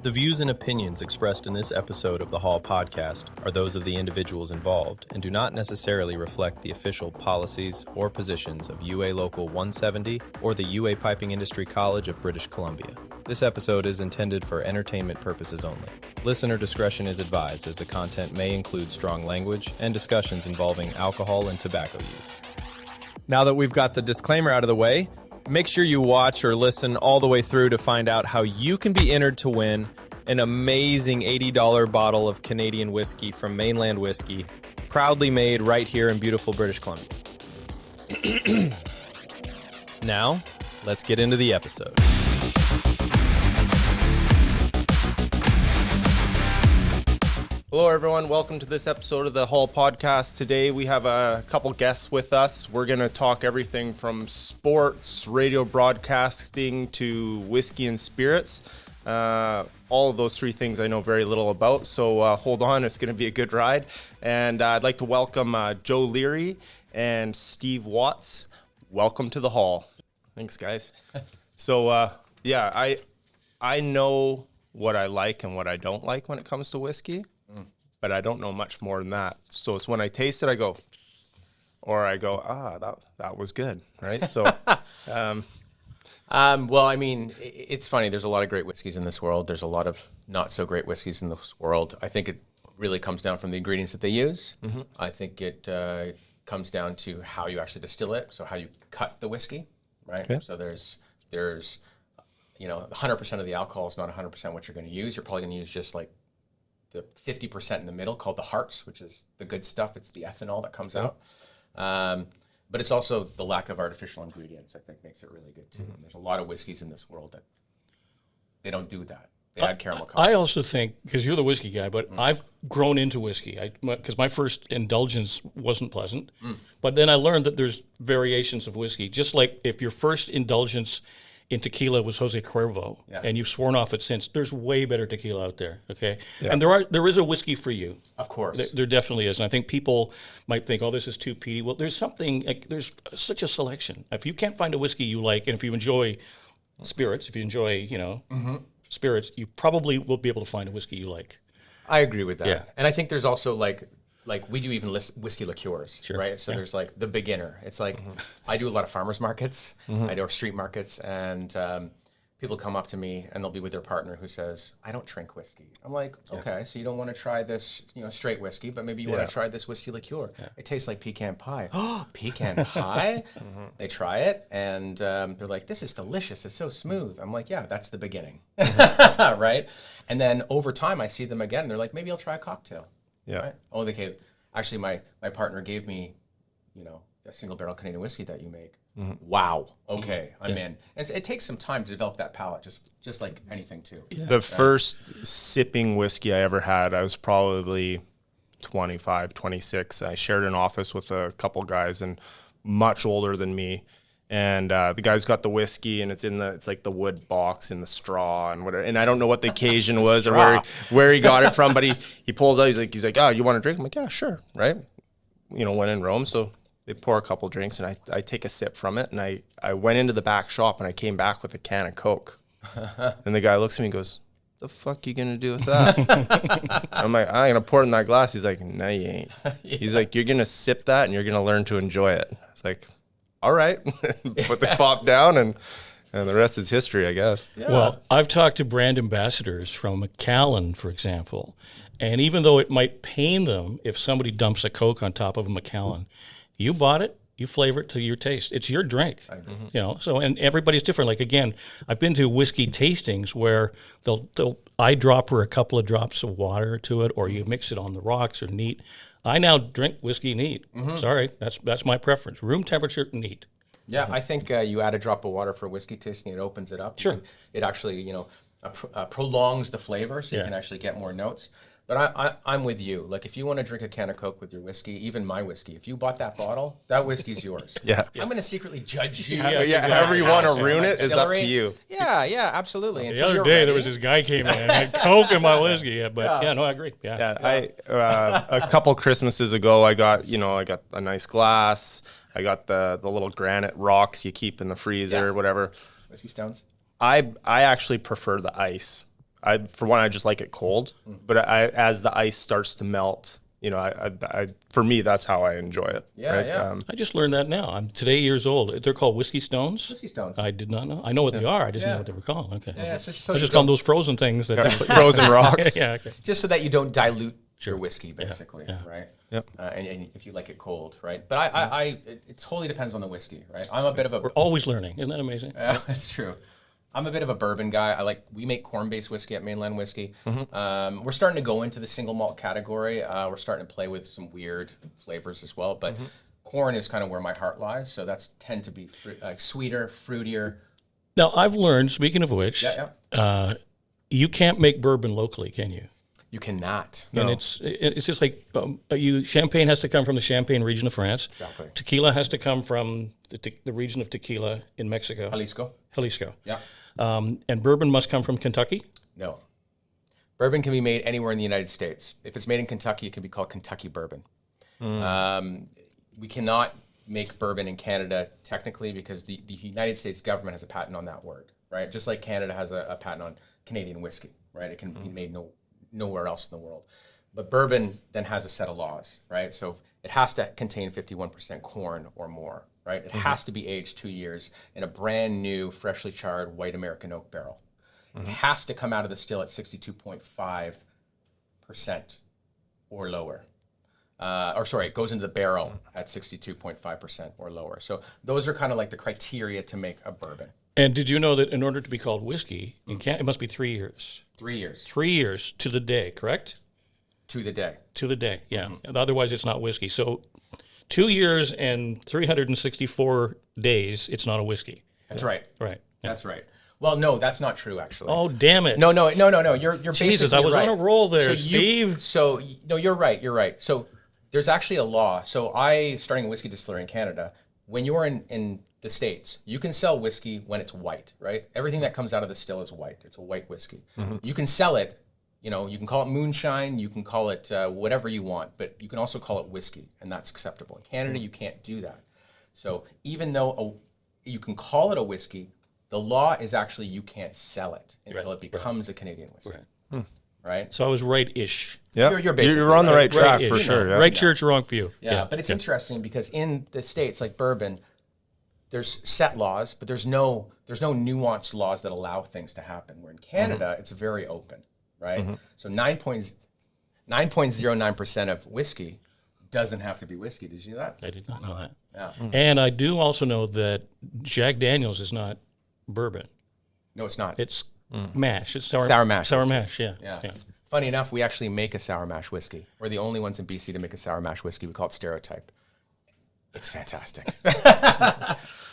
The views and opinions expressed in this episode of the Hall Podcast are those of the individuals involved and do not necessarily reflect the official policies or positions of UA Local 170 or the UA Piping Industry College of British Columbia. This episode is intended for entertainment purposes only. Listener discretion is advised as the content may include strong language and discussions involving alcohol and tobacco use. Now that we've got the disclaimer out of the way, make sure you watch or listen all the way through to find out how you can be entered to win an amazing $80 bottle of Canadian whiskey from Mainland Whiskey, proudly made right here in beautiful British Columbia. Now, let's get into the episode. Hello, everyone. Welcome to this episode of the Hall Podcast. Today, we have a couple guests with us. We're going to talk everything from sports, radio broadcasting, to whiskey and spirits. All of those three things I know very little about, so hold on. It's going to be a good ride. And I'd like to welcome Joe Leary and Steve Watts. Welcome to the Hall. Thanks, guys. So, yeah, I know what I like and what I don't like when it comes to whiskey. But I don't know much more than that. So it's when I taste it, I go, that was good, right? So, well, I mean, it's funny. There's a lot of great whiskeys in this world. There's a lot of not so great whiskeys in this world. I think it really comes down from the ingredients that they use. Mm-hmm. I think it comes down to how you actually distill it, so how you cut the whiskey, right? Yeah. So there's 100% of the alcohol is not 100% what you're going to use. You're probably going to use just like the 50% in the middle called the hearts, which is the good stuff. It's the ethanol that comes out. But it's also the lack of artificial ingredients, I think, makes it really good too. And there's a lot of whiskeys in this world that they don't do that. They add caramel color. I also think, because you're the whiskey guy, but I've grown into whiskey. Because my first indulgence wasn't pleasant. But then I learned that there's variations of whiskey. Just like if your first indulgence in tequila was Jose Cuervo, and you've sworn off it since. There's way better tequila out there, okay? Yeah. And there is a whiskey for you. Of course. There definitely is. And I think people might think, oh, this is too peaty. Well, there's there's such a selection. If you can't find a whiskey you like, and if you enjoy spirits, spirits, you probably will be able to find a whiskey you like. I agree with that. Yeah. And I think there's also like we do even whiskey liqueurs, right? So there's like the beginner. It's like I do a lot of farmers markets, I do street markets, and people come up to me and they'll be with their partner who says, "I don't drink whiskey." I'm like, "Okay, so you don't want to try this, straight whiskey, but maybe you want to try this whiskey liqueur. It tastes like pecan-pie." Oh, pecan-pie? They try it and they're like, "This is delicious. It's so smooth." I'm like, "Yeah, that's the beginning," right? And then over time, I see them again. They're like, "Maybe I'll try a cocktail." Yeah. Right? Oh, okay. Actually, my partner gave me, a single barrel Canadian whiskey that you make. Wow. Okay, I'm in. And it takes some time to develop that palate, just like anything too. Yeah. The first sipping whiskey I ever had, I was probably 25, 26. I shared an office with a couple guys and much older than me. And the guy's got the whiskey, and it's like the wood box in the straw and whatever. And I don't know what the occasion was or where he got it from, but he pulls out. He's like, "Oh, you want a drink?" I'm like, "Yeah, sure." Right? When in Rome, so they pour a couple drinks, and I take a sip from it, and I went into the back shop, and I came back with a can of Coke. And the guy looks at me and goes, "The fuck you gonna do with that?" I'm like, "I'm gonna pour it in that glass." He's like, "No, you ain't." He's like, "You're gonna sip that, and you're gonna learn to enjoy it." It's like, all right. Put the pop down, and the rest is history, I guess. Yeah. Well, I've talked to brand ambassadors from Macallan, for example, and even though it might pain them if somebody dumps a Coke on top of a Macallan, you bought it, you flavor it to your taste. It's your drink, So, and everybody's different. Like, again, I've been to whiskey tastings where they'll eyedropper a couple of drops of water to it, or you mix it on the rocks or neat. I now drink whiskey neat. Sorry, that's my preference. Room temperature neat. Yeah, I think you add a drop of water for whiskey tasting, it opens it up. Sure. It actually, prolongs the flavor, so you can actually get more notes. But I'm with you. Like, if you want to drink a can of Coke with your whiskey, even my whiskey, if you bought that bottle, that whiskey's yours. Yeah. I'm going to secretly judge you. However you want to ruin it is up to you. Yeah, absolutely. The other day, there was this guy came in and had Coke in my whiskey. I agree. A couple Christmases ago, I got a nice glass. I got the little granite rocks you keep in the freezer or whatever. Whiskey stones. I actually prefer the ice. for one, I just like it cold, but as the ice starts to melt, you know, for me, that's how I enjoy it. Yeah, right? yeah. I just learned that now. I'm today years old. They're called whiskey stones. Whiskey stones. I did not know. I know what they are. I just know what they were called. Okay. Yeah, so I you just don't- call them those frozen things that. Frozen rocks. Yeah. Okay. just so that you don't dilute your whiskey, basically, right? Yep. And if you like it cold, right? But it totally depends on the whiskey, right? I'm a bit of a We're always learning. Isn't that amazing? Yeah, that's true. I'm a bit of a bourbon guy. We make corn-based whiskey at Mainland Whiskey. We're starting to go into the single malt category. We're starting to play with some weird flavors as well, but corn is kind of where my heart lies. So that's tend to be sweeter, fruitier. Now, I've learned, speaking of which, you can't make bourbon locally, can you? You cannot. And it's just like champagne has to come from the Champagne region of France. Exactly. Tequila has to come from the region of Tequila in Mexico. Jalisco. Yeah. And bourbon must come from Kentucky. No. Bourbon can be made anywhere in the United States. If it's made in Kentucky, it can be called Kentucky bourbon. We cannot make bourbon in Canada technically because the United States government has a patent on that word, right? Just like Canada has a patent on Canadian whiskey, right? It can be made nowhere else in the world. But bourbon then has a set of laws, right? So it has to contain 51% corn or more, right? It has to be aged 2 years in a brand new, freshly charred white American oak barrel. It has to come out of the still at 62.5% or lower. It goes into the barrel at 62.5% or lower. So those are kind of like the criteria to make a bourbon. And did you know that in order to be called whiskey, it must be 3 years? 3 years. 3 years to the day, correct? To the day. To the day, yeah. Otherwise, it's not whiskey. So 2 years and 364 days, it's not a whiskey. That's right. Right. Yeah. That's right. Well, no, that's not true, actually. Oh, damn it. No. You're Jesus, basically I was right. on a roll there, Steve. You're right. So there's actually a law. So starting a whiskey distillery in Canada, when you're in the States, you can sell whiskey when it's white, right? Everything that comes out of the still is white. It's a white whiskey. You can sell it, you can call it moonshine, you can call it whatever you want, but you can also call it whiskey, and that's acceptable. In Canada, you can't do that. So even though you can call it a whiskey, the law is actually you can't sell it until it becomes a Canadian whiskey. Right? So I was right-ish. Yeah, You're basically you're on the right track Right-ish, for sure. Yeah. Right church, wrong pew. Yeah, but it's interesting because in the States, like bourbon, there's set laws, but there's no nuanced laws that allow things to happen. Where in Canada, it's very open, right? So 9.09% of whiskey doesn't have to be whiskey. Did you know that? I did not know that. Yeah. And I do also know that Jack Daniels is not bourbon. No, it's not. It's mash. It's sour mash. Sour mash, yeah. Yeah. Funny enough, we actually make a sour mash whiskey. We're the only ones in BC to make a sour mash whiskey. We call it Stereotype. It's fantastic.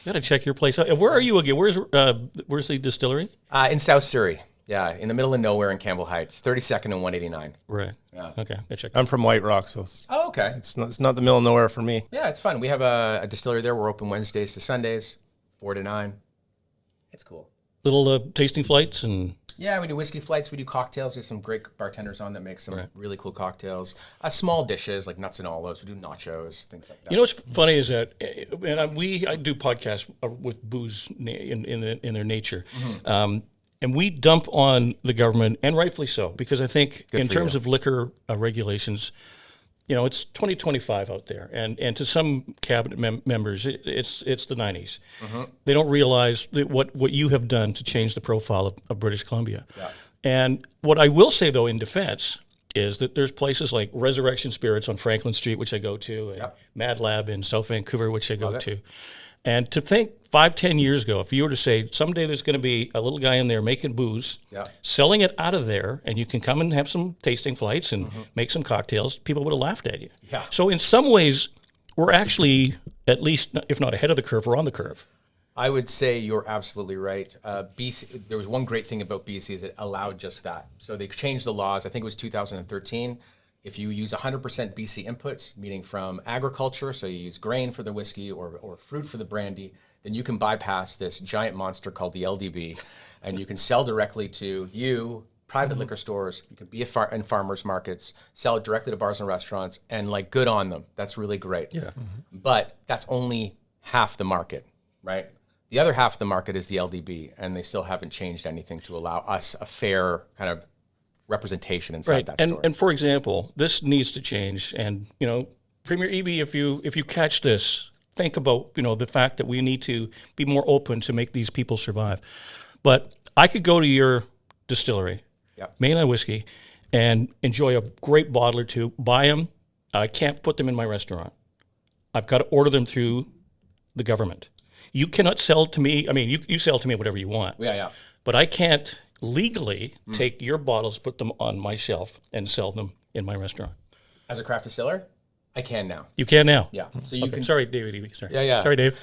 You got to check your place out. Where are you again? Where's the distillery? In South Surrey. Yeah, in the middle of nowhere in Campbell Heights, 32nd and 189. Right. Yeah. Okay. I check. I'm from White Rock, so Oh, okay. it's not the middle of nowhere for me. Yeah, it's fun. We have a distillery there. We're open Wednesdays to Sundays, 4 to 9. It's cool. Little tasting flights and. Yeah, we do whiskey flights. We do cocktails. We have some great bartenders on that make some really cool cocktails. Small dishes like nuts and olives. We do nachos, things like that. You know what's funny is that, and I do podcasts with booze in their nature, and we dump on the government, and rightfully so, because I think in terms of liquor regulations, it's 2025 out there, and to some cabinet members, it's the 90s. They don't realize that what you have done to change the profile of British Columbia. Yeah. And what I will say, though, in defense, is that there's places like Resurrection Spirits on Franklin Street, which I go to, and Mad Lab in South Vancouver, which I go to. And to think 5-10 years ago, if you were to say someday there's going to be a little guy in there making booze, selling it out of there, and you can come and have some tasting flights and make some cocktails, people would have laughed at you. Yeah. So in some ways, we're actually, at least, if not ahead of the curve, we're on the curve. I would say you're absolutely right. BC, there was one great thing about BC is it allowed just that. So they changed the laws. I think it was 2013. If you use 100% BC inputs, meaning from agriculture, so you use grain for the whiskey or fruit for the brandy, then you can bypass this giant monster called the LDB, and you can sell directly to private liquor stores. You can be in farmers markets, sell it directly to bars and restaurants, and good on them. That's really great. Yeah. But that's only half the market, right? The other half of the market is the LDB, and they still haven't changed anything to allow us a fair kind of representation inside that store. And for example, this needs to change. And, Premier Eby, if you catch this, think about, the fact that we need to be more open to make these people survive. But I could go to your distillery, Mainland Whiskey, and enjoy a great bottle or two, buy them. I can't put them in my restaurant. I've got to order them through the government. You cannot sell to me. I mean, you sell to me whatever you want. Yeah. But I can't legally take your bottles, put them on my shelf, and sell them in my restaurant. As a craft distiller, I can now. You can now? Yeah. So you can. Sorry, David Eby. Sorry. Yeah. Sorry, Dave.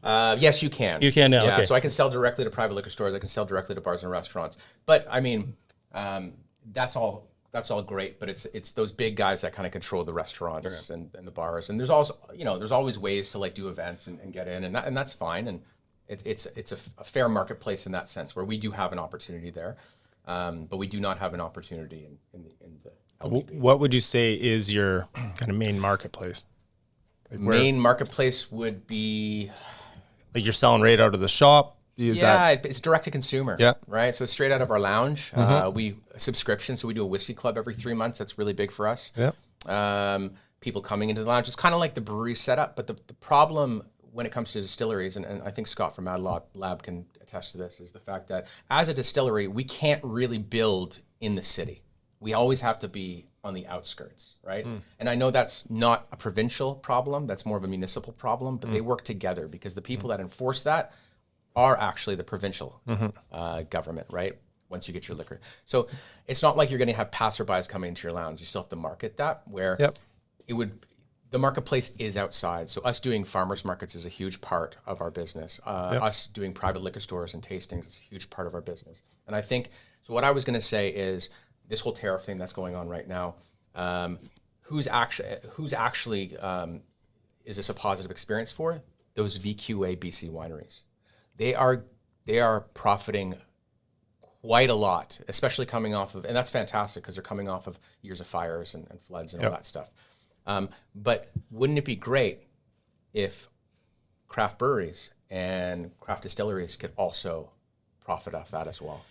Yes, you can. You can now. Yeah. Okay. So I can sell directly to private liquor stores. I can sell directly to bars and restaurants. But I mean, that's all great. But it's those big guys that kind of control the restaurants and the bars. And there's also there's always ways to like do events and get in, and that's fine. And it's a fair marketplace in that sense where we do have an opportunity there, but we do not have an opportunity in the LBP. What would you say is your kind of main marketplace? Like main marketplace would be like you're selling right out of the shop. It's direct to consumer. Yeah. Right. So it's straight out of our lounge. We subscription. So we do a whiskey club every 3 months. That's really big for us. Yeah. People coming into the lounge. It's kind of like the brewery setup. But the problem when it comes to distilleries, and I think Scott from Mad Lab can attest to this, is the fact that as a distillery, we can't really build in the city. We always have to be on the outskirts, right? And I know that's not a provincial problem. That's more of a municipal problem. But they work together because the people that enforce that are actually the provincial government, right? Once you get your liquor. So it's not like you're going to have passerbys coming into your lounge. You still have to market that where the marketplace is outside. So us doing farmers markets is a huge part of our business. Us doing private liquor stores and tastings is a huge part of our business. And I think, so what I was going to say is this whole tariff thing that's going on right now, who's actually is this a positive experience for? Those VQA BC wineries. They are profiting quite a lot, especially coming off of, and that's fantastic because they're coming off of years of fires and floods and all that stuff. But wouldn't it be great if craft breweries and craft distilleries could also profit off that as well?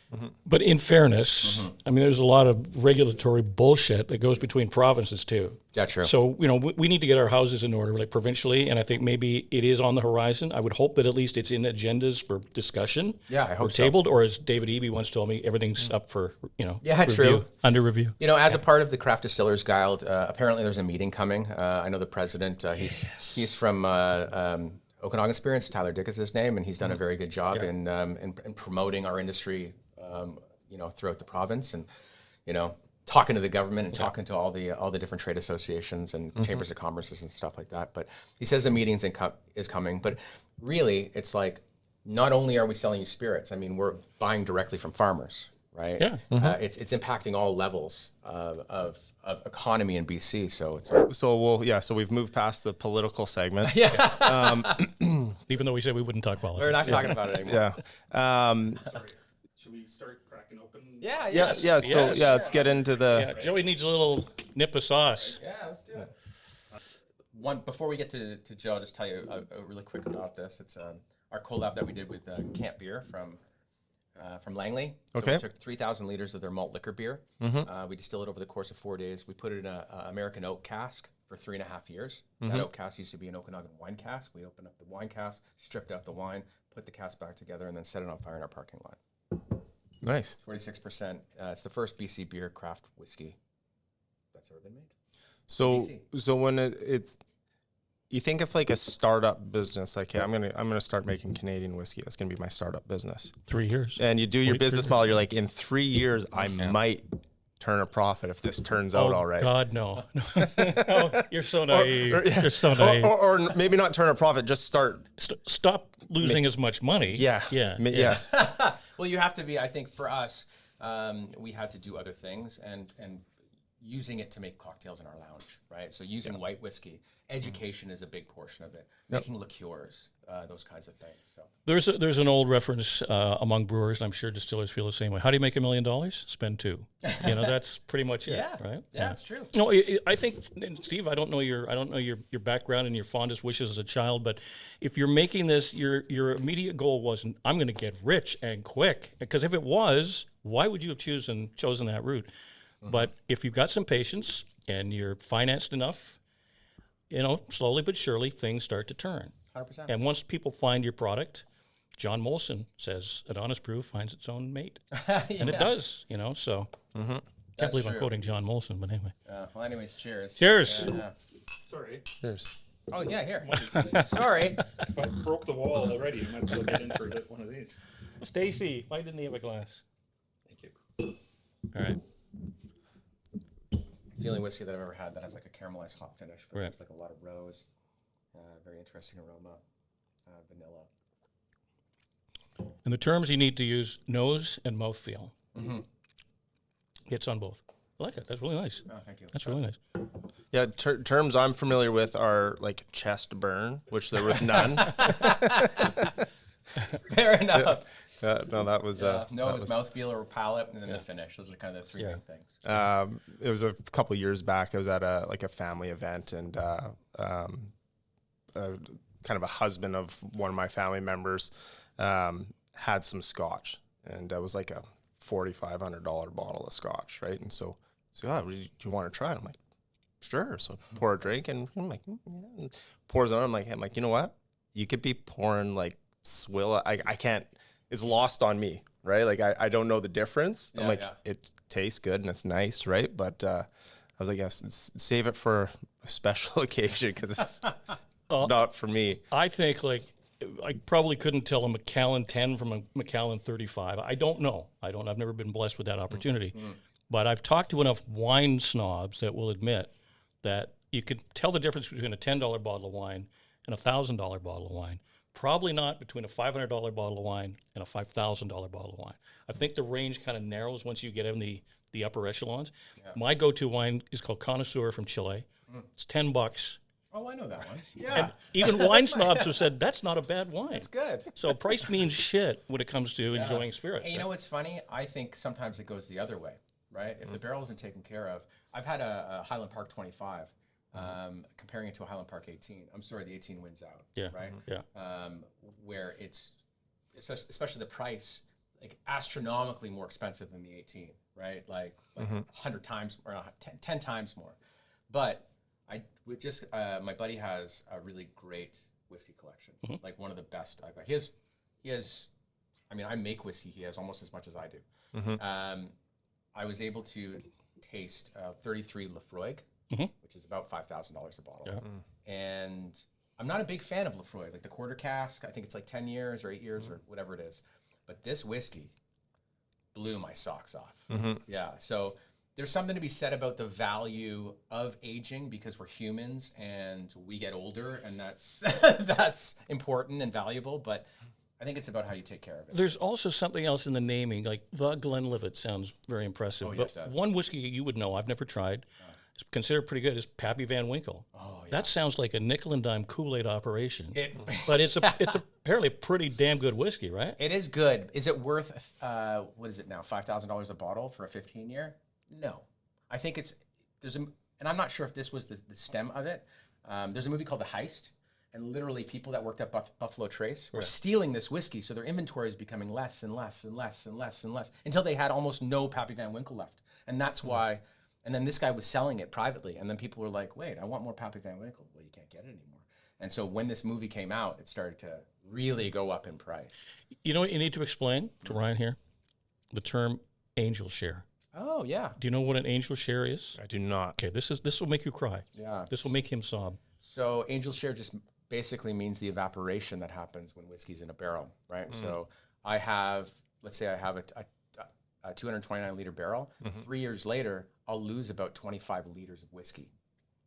But in fairness, I mean, there's a lot of regulatory bullshit that goes between provinces too. Yeah, true. So, we need to get our houses in order, like provincially, and I think maybe it is on the horizon. I would hope that at least it's in agendas for discussion. Yeah, I hope or tabled, or as David Eby once told me, everything's up for, review, true. Under review. As a part of the Craft Distillers Guild, apparently there's a meeting coming. I know the president, he's from Okanagan Spirits, Tyler Dick is his name, and he's done a very good job in promoting our industry, throughout the province, and talking to the government and talking to all the different trade associations and chambers of commerce and stuff like that. But he says the meeting is coming. But really, it's like not only are we selling you spirits, I mean, we're buying directly from farmers, right? Yeah. It's impacting all levels of economy in BC. So so we've moved past the political segment. Even though we said we wouldn't talk politics. We're not talking about it anymore. Should we start cracking open? Yeah. So let's get into the. Yeah, Joey needs a little nip of sauce. Yeah, let's do it. Before we get to Joe, I'll just tell you really quick about this. It's our collab that we did with Camp Beer from Langley. So Okay. we took 3,000 liters of their malt liquor beer. We distilled it over the course of 4 days. We put it in an American oak cask for 3.5 years. That oak cask used to be an Okanagan wine cask. We opened up the wine cask, stripped out the wine, put the cask back together, and then set it on fire in our parking lot. Nice. 46%. It's the first BC beer craft whiskey that's ever been made. So when it's, you think of like a startup business, like, hey, I'm gonna start making Canadian whiskey. That's gonna be my startup business. 3 years. And you do your business model. You're like, in 3 years, I might turn a profit if this turns out all right. God, no. No, you're so naive. You're so naive. Or maybe not turn a profit, just start. Stop losing as much money. Yeah. Well, you have to be, I think for us, we had to do other things and using it to make cocktails in our lounge, right? So using white whiskey, education is a big portion of it. Making liqueurs, those kinds of things. So there's an old reference among brewers, and I'm sure distillers feel the same way. How do you make $1 million? Spend 2. That's pretty much it, right? Yeah, that's true. No, I think, Steve, I don't know your background and your fondest wishes as a child, but if you're making this, your immediate goal wasn't, I'm going to get rich and quick, because if it was, why would you have chosen that route? But if you've got some patience and you're financed enough, slowly but surely things start to turn. 100%. And once people find your product, John Molson says, an honest brew finds its own mate. And it does, so. Can't believe I'm quoting John Molson, but anyway. Well, anyways, cheers. Cheers. Sorry. Cheers. Oh, yeah, here. Sorry. If I broke the wall already, I might as well get in for one of these. Stacy, why didn't he have a glass? Thank you. All right. It's the only whiskey that I've ever had that has like a caramelized hop finish, but Right. it's like a lot of rose, very interesting aroma, vanilla. And the terms you need to use, nose and mouthfeel. Hits on both. I like it. That's really nice. Oh, thank you. That's really nice. Yeah, terms I'm familiar with are like chest burn, which there was none. Fair enough. No, that was No, it was mouthfeel or palate, and then the finish. Those are kind of the three big things. It was a couple years back. I was at a family event, and kind of a husband of one of my family members had some scotch, and it was like a $4,500 bottle of scotch, right? And so do you want to try it? I'm like, sure. So pour a drink, and I'm like, yeah. And pours on. I'm like, you know what? You could be pouring like swill. I can't. It's lost on me, right? Like I don't know the difference. I'm like, it tastes good and it's nice, right? But I was like, yes, save it for a special occasion because it's not for me. I think I probably couldn't tell a Macallan 10 from a Macallan 35. I don't know. I've never been blessed with that opportunity. But I've talked to enough wine snobs that will admit that you could tell the difference between a $10 bottle of wine and a $1,000 bottle of wine. Probably not between a $500 bottle of wine and a $5,000 bottle of wine. I think the range kind of narrows once you get in the upper echelons. Yeah. My go-to wine is called Connoisseur from Chile. It's $10. Oh, I know that one. Yeah. And even wine snobs have said, that's not a bad wine. It's good. So price means shit when it comes to enjoying spirits. And you know what's funny? I think sometimes it goes the other way, right? If the barrel isn't taken care of. I've had a Highland Park 25. Comparing it to a Highland Park 18, I'm sorry, the 18 wins out. Yeah, right. Yeah. Where it's especially the price, like astronomically more expensive than the 18, right? Like 100 times or 10 times more. But my buddy has a really great whiskey collection, like one of the best I've got. He has. I mean, I make whiskey. He has almost as much as I do. I was able to taste 33 Lefroy. Which is about $5,000 a bottle. Yeah. And I'm not a big fan of Lefroy, like the quarter cask. I think it's like 10 years or 8 years or whatever it is. But this whiskey blew my socks off. Yeah. So there's something to be said about the value of aging because we're humans and we get older, and that's that's important and valuable. But I think it's about how you take care of it. There's also something else in the naming, like the Glenlivet sounds very impressive. Oh, but yes, it does. one whiskey you would know, I've never tried, it's considered pretty good, is Pappy Van Winkle. Oh, yeah. That sounds like a nickel and dime Kool-Aid operation. But it's apparently pretty damn good whiskey, right? It is good. Is it worth, what is it now, $5,000 a bottle for a 15-year? No. I think and I'm not sure if this was the stem of it. There's a movie called The Heist, and literally people that worked at Buffalo Trace were stealing this whiskey, so their inventory is becoming less and less and less and less and less until they had almost no Pappy Van Winkle left. And that's why, and then this guy was selling it privately, and then people were like, wait, I want more Pappy Van Winkle. Well, you can't get it anymore. And so when this movie came out, it started to really go up in price. You know what you need to explain to Ryan here? The term angel share. Oh, yeah. Do you know what an angel share is? I do not. Okay, this will make you cry. Yeah. This will make him sob. So angel share just basically means the evaporation that happens when whiskey's in a barrel, right? So let's say I have a 229 liter barrel. 3 years later, I'll lose about 25 liters of whiskey.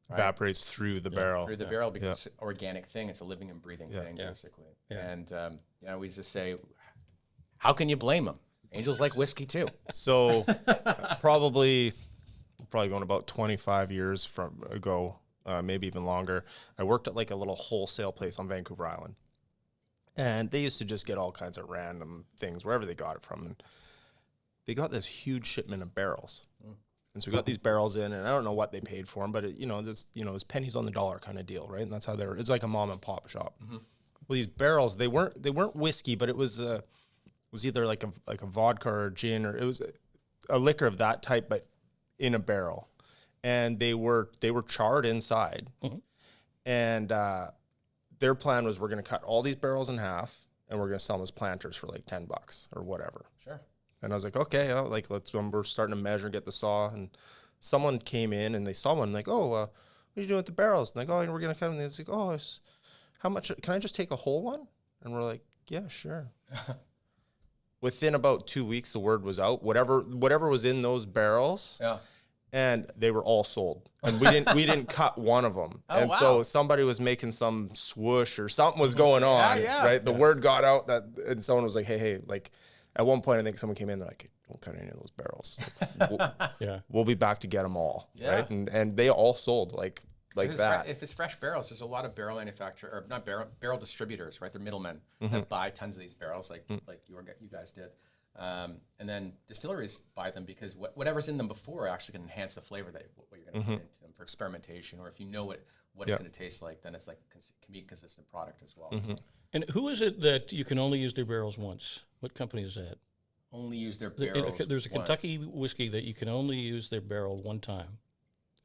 Right? Evaporates through the barrel. Through the barrel because it's an organic thing. It's a living and breathing thing, basically. Yeah. And we just say, how can you blame them? Angels like whiskey too. So probably going about 25 years ago, maybe even longer, I worked at like a little wholesale place on Vancouver Island. And they used to just get all kinds of random things, wherever they got it from. And they got this huge shipment of barrels. And so we got these barrels in, and I don't know what they paid for them, but it was pennies on the dollar kind of deal, right? And that's how it's like a mom and pop shop. Well, these barrels, they weren't whiskey, but it was either like a vodka or a gin, or it was a liquor of that type, but in a barrel, and they were charred inside, and their plan was, we're going to cut all these barrels in half, and we're going to sell them as planters for like $10 or whatever. Sure. And I was like, okay, like we're starting to measure, get the saw, and someone came in and they saw one, like, oh, what are you doing with the barrels? And like, oh, we're going to cut them. And they're like, oh, how much? Can I just take a whole one? And we're like, yeah, sure. Within about 2 weeks, the word was out. Whatever was in those barrels, and they were all sold. And we didn't cut one of them. So somebody was making some swoosh or something was going on, right? The word got out and someone was like, hey, like at one point I think someone came in, they're like, don't cut any of those barrels. We'll be back to get them all, right? And they all sold like that. If it's fresh barrels, there's a lot of barrel manufacturer, or not barrel distributors, right? They're middlemen that buy tons of these barrels, like you guys did. And then distilleries buy them because whatever's in them before actually can enhance the flavor that what you're going to put into them for experimentation, or if you know what it's going to taste like, then it's like can be a consistent product as well. So. And who is it that you can only use their barrels once? What company is that? Only use their barrels. There's a Kentucky whiskey that you can only use their barrel one time.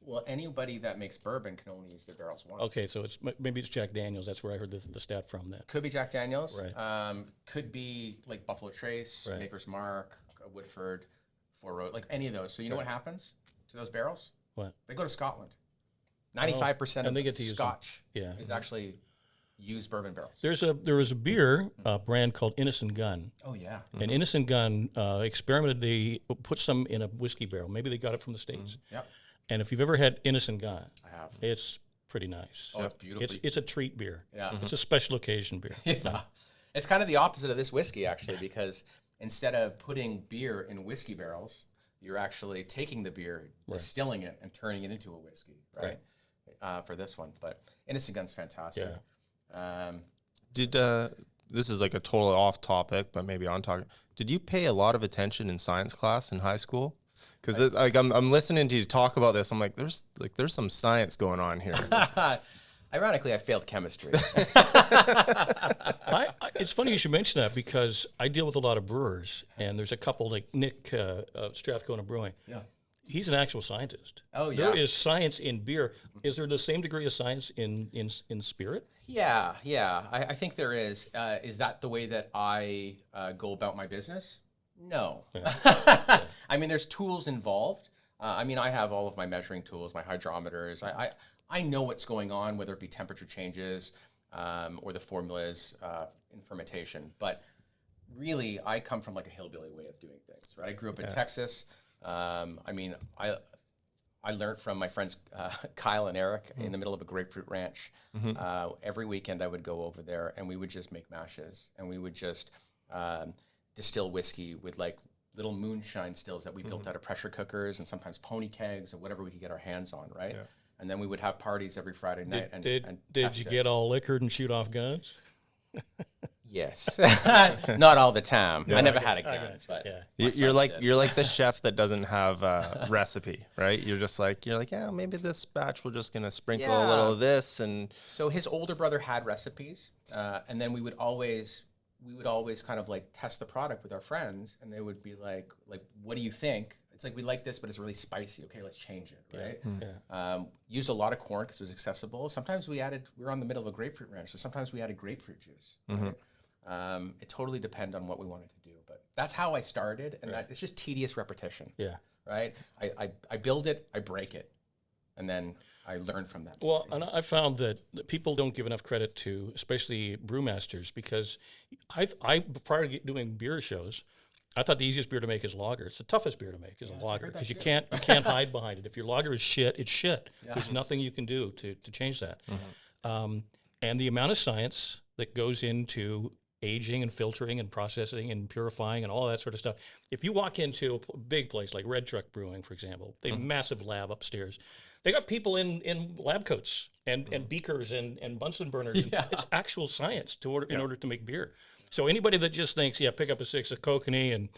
Well, anybody that makes bourbon can only use their barrels once. Okay, so maybe it's Jack Daniels. That's where I heard the stat from. That could be Jack Daniels. Right. Could be like Buffalo Trace, right. Maker's Mark, Woodford, Four Road, like any of those. So you know what happens to those barrels? What? They go to Scotland. 95% of they get to Scotch is actually used bourbon barrels. There was a beer brand called Innocent Gun. Oh yeah. And Innocent Gun experimented. They put some in a whiskey barrel. Maybe they got it from the States. Yep. And if you've ever had Innocent Gun, I have. It's pretty nice. Oh, it's beautiful. It's a treat beer. Yeah. It's a special occasion beer. Yeah. It's kind of the opposite of this whiskey, actually, because instead of putting beer in whiskey barrels, you're actually taking the beer, distilling it, and turning it into a whiskey, right? For this one. But Innocent Gun's fantastic. Yeah. This is like a total off topic, but maybe on topic. Did you pay a lot of attention in science class in high school? Because like I'm listening to you talk about this, I'm like, there's some science going on here. Ironically, I failed chemistry. It's funny you should mention that, because I deal with a lot of brewers, and there's a couple like Nick Strathcona Brewing. Yeah, he's an actual scientist. Oh yeah, there is science in beer. Is there the same degree of science in spirit? Yeah. I think there is. Is that the way that I go about my business? No. Yeah. I mean, there's tools involved. I mean, I have all of my measuring tools, my hydrometers. I know what's going on, whether it be temperature changes or the formulas in fermentation. But really, I come from like a hillbilly way of doing things, right? I grew up in Texas. I mean, I learned from my friends Kyle and Eric in the middle of a grapefruit ranch. Every weekend I would go over there, and we would just make mashes, and we would just distill whiskey with like little moonshine stills that we built out of pressure cookers and sometimes pony kegs or whatever we could get our hands on, right? Yeah. And then we would have parties every Friday night. Did you get all liquored and shoot off guns? Yes, not all the time. Yeah, I never had a gun. But you're like the chef that doesn't have a recipe, right? You're like, yeah, maybe this batch we're just gonna sprinkle a little of this. And so his older brother had recipes, and then we would always kind of like test the product with our friends, and they would be like, what do you think? It's like, we like this, but it's really spicy. Okay, let's change it, right? Yeah. Used a lot of corn because it was accessible. Sometimes we were on the middle of a grapefruit ranch, so sometimes we added grapefruit juice. Right? It totally depended on what we wanted to do, but that's how I started, and it's just tedious repetition. Yeah. Right? I build it, I break it, and then I learned from that. Well, and I found that people don't give enough credit to, especially brewmasters, because I prior to doing beer shows, I thought the easiest beer to make is lager. It's the toughest beer to make is a lager, because you can't hide behind it. If your lager is shit, it's shit. Yeah. There's nothing you can do to change that. And the amount of science that goes into aging and filtering and processing and purifying and all that sort of stuff. If you walk into a big place like Red Truck Brewing, for example, they have a massive lab upstairs. They got people in lab coats and beakers and Bunsen burners. Yeah. It's actual science in order to make beer. So anybody that just thinks, pick up a 6 of kokanee and,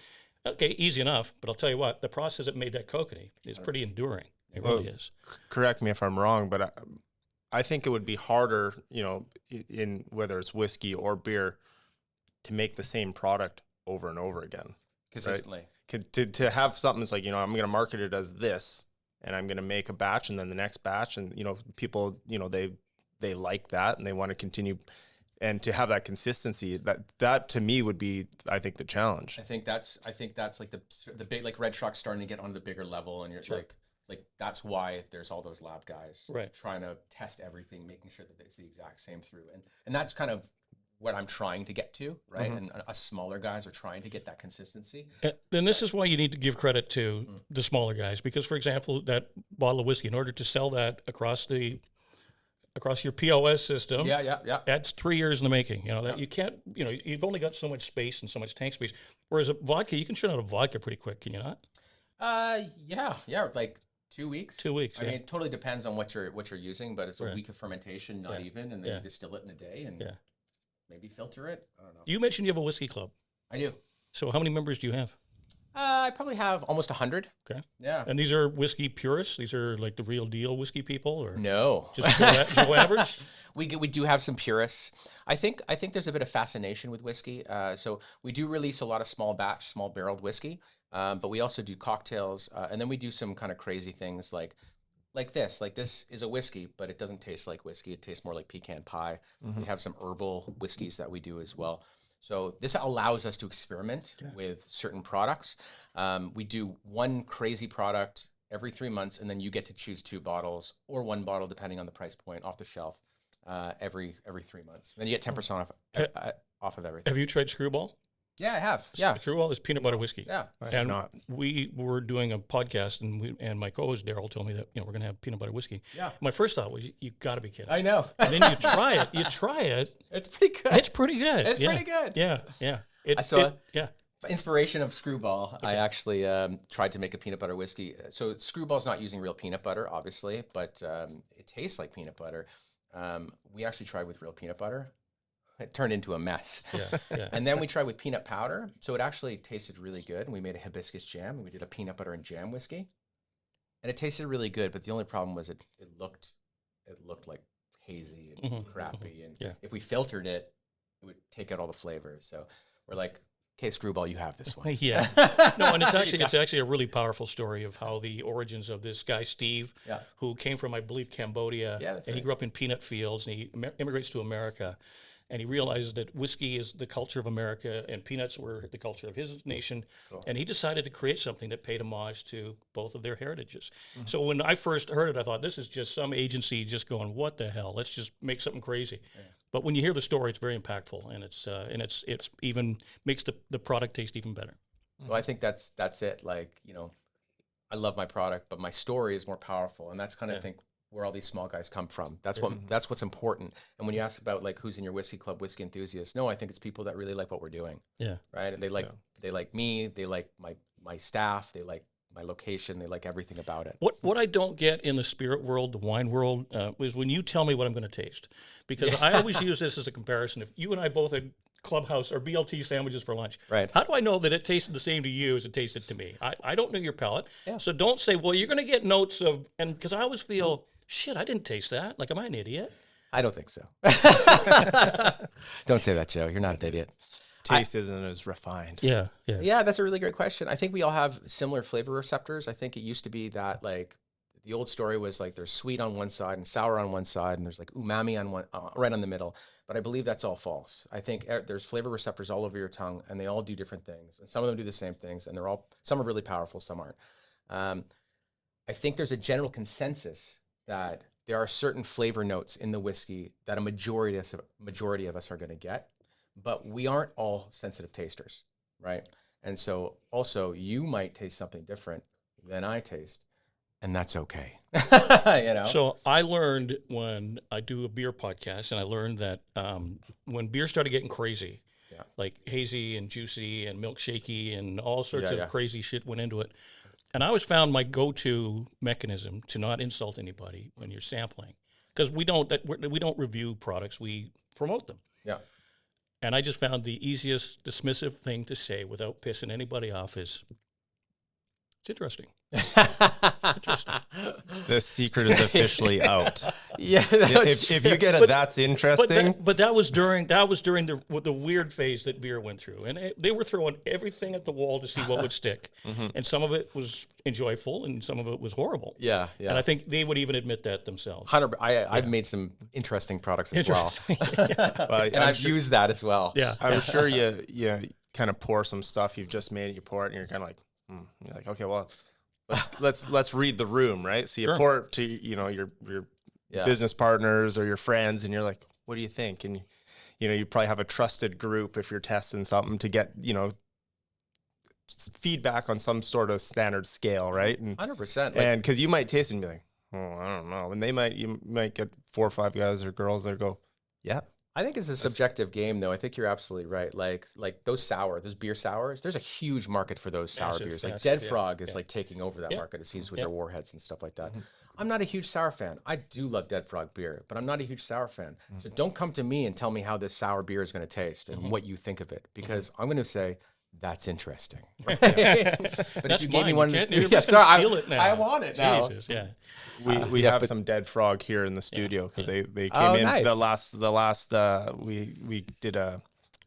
okay, easy enough. But I'll tell you what, the process that made that kokanee is pretty enduring. It really is. Correct me if I'm wrong, but I think it would be harder, in whether it's whiskey or beer, to make the same product over and over again. Consistently. Right? To have something that's like, I'm going to market it as this, and I'm going to make a batch and then the next batch. And, people, they like that and they want to continue. And to have that consistency, that to me would be, I think, the challenge. I think that's like the big, like Red Truck's starting to get on the bigger level, and you're like that's why there's all those lab guys trying to test everything, making sure that it's the exact same through, and that's kind of what I'm trying to get to, right? And us smaller guys are trying to get that consistency. And this is why you need to give credit to the smaller guys, because, for example, that bottle of whiskey, in order to sell that across your POS system, that's 3 years in the making. That you can't, you've only got so much space and so much tank space. Whereas a vodka, you can churn out a vodka pretty quick, can you not? Yeah, like 2 weeks. 2 weeks. I mean, it totally depends on what you're using, but it's a week of fermentation, not even, and then you distill it in a day and maybe filter it. I don't know. You mentioned you have a whiskey club. I do. So how many members do you have? I probably have almost 100. Okay. Yeah. And these are whiskey purists? These are like the real deal whiskey people, or no? Just Joe average? We do have some purists. I think there's a bit of fascination with whiskey. So we do release a lot of small barreled whiskey, but we also do cocktails, and then we do some kind of crazy things like this. Like this is a whiskey, but it doesn't taste like whiskey. It tastes more like pecan pie. We have some herbal whiskeys that we do as well. So this allows us to experiment with certain products. We do one crazy product every 3 months, and then you get to choose 2 bottles or 1 bottle, depending on the price point, off the shelf every 3 months. And then you get 10% off of everything. Have you tried Screwball? Yeah, I have. Yeah. Screwball is peanut butter whiskey. Yeah. And we were doing a podcast, and my co-host Daryl told me that we're going to have peanut butter whiskey. Yeah. My first thought was, you got to be kidding. I know. And then you try it. It's pretty good. It's pretty good. It's pretty good. Yeah. Inspiration of Screwball. Okay. I actually tried to make a peanut butter whiskey. So Screwball's not using real peanut butter, obviously, but it tastes like peanut butter. We actually tried with real peanut butter. It turned into a mess. Yeah. And then we tried with peanut powder. So it actually tasted really good. And we made a hibiscus jam, and we did a peanut butter and jam whiskey. And it tasted really good, but the only problem was it looked like hazy and crappy. And if we filtered it, it would take out all the flavors. So we're like, okay, Screwball, you have this one. Yeah. No, and it's actually a really powerful story of how the origins of this guy, Steve, who came from, I believe, Cambodia. Yeah, that's and he grew up in peanut fields, and he immigrates to America. And he realizes that whiskey is the culture of America and peanuts were the culture of his nation. Cool. And he decided to create something that paid homage to both of their heritages. So when I first heard it, I thought, this is just some agency just going, what the hell? Let's just make something crazy. Yeah. But when you hear the story, it's very impactful, and it's even makes the product taste even better. Well, I think that's it. Like, I love my product, but my story is more powerful. And that's kind of, I think, where all these small guys come from. That's what's important. And when you ask about like who's in your whiskey club, whiskey enthusiasts, no, I think it's people that really like what we're doing. Yeah. Right. And they like me, they like my staff, they like my location, they like everything about it. What I don't get in the spirit world, the wine world, is when you tell me what I'm going to taste. Because I always use this as a comparison. If you and I both had Clubhouse or BLT sandwiches for lunch, right? How do I know that it tasted the same to you as it tasted to me? I don't know your palate. Yeah. So don't say, well, you're going to get notes of, and because I always feel, shit, I didn't taste that. Like, am I an idiot? I don't think so. Don't say that, Joe. You're not an idiot. Taste isn't as refined. Yeah. That's a really great question. I think we all have similar flavor receptors. I think it used to be that, like, the old story was like there's sweet on one side and sour on one side, and there's like umami on one, right on the middle. But I believe that's all false. I think there's flavor receptors all over your tongue, and they all do different things. And some of them do the same things, and some are really powerful, some aren't. I think there's a general consensus that there are certain flavor notes in the whiskey that a majority of us are going to get, but we aren't all sensitive tasters, right? And so also you might taste something different than I taste, and that's okay. So I learned when I do a beer podcast, and I learned that when beer started getting crazy, like hazy and juicy and milkshakey and all sorts of crazy shit went into it. And I always found my go-to mechanism to not insult anybody when you're sampling, because we don't review products, we promote them. Yeah. And I just found the easiest dismissive thing to say without pissing anybody off is, It's interesting. The secret is officially out. Yeah, If you get it, that's interesting. But that was during the weird phase that beer went through, and they were throwing everything at the wall to see what would stick, and some of it was enjoyable, and some of it was horrible. Yeah. And I think they would even admit that themselves. I've made some interesting products as well, Well, and I've used that as well. Yeah. I'm sure you kind of pour some stuff you've just made, you pour it, and you're kind of like, You're like, okay, well, let's read the room, right? So you pour it to your business partners or your friends, and you're like, what do you think? And you probably have a trusted group if you're testing something to get feedback on some sort of standard scale, right? And 100%. and because you might taste it and be like, oh, I don't know, and you might get 4 or 5 guys or girls that go, yeah. I think it's a subjective game, though. I think you're absolutely right. Like those beer sours, there's a huge market for those sour beers. Like Dead Frog is like taking over that market, it seems, with their warheads and stuff like that. I'm not a huge sour fan. I do love Dead Frog beer, but I'm not a huge sour fan. So don't come to me and tell me how this sour beer is going to taste and what you think of it, because I'm going to say, that's interesting. But That's if you gave me mine. one, Steal it now. I want it now. Jesus, yeah. We have some Dead Frog here in the studio because they came in nice. the last we did a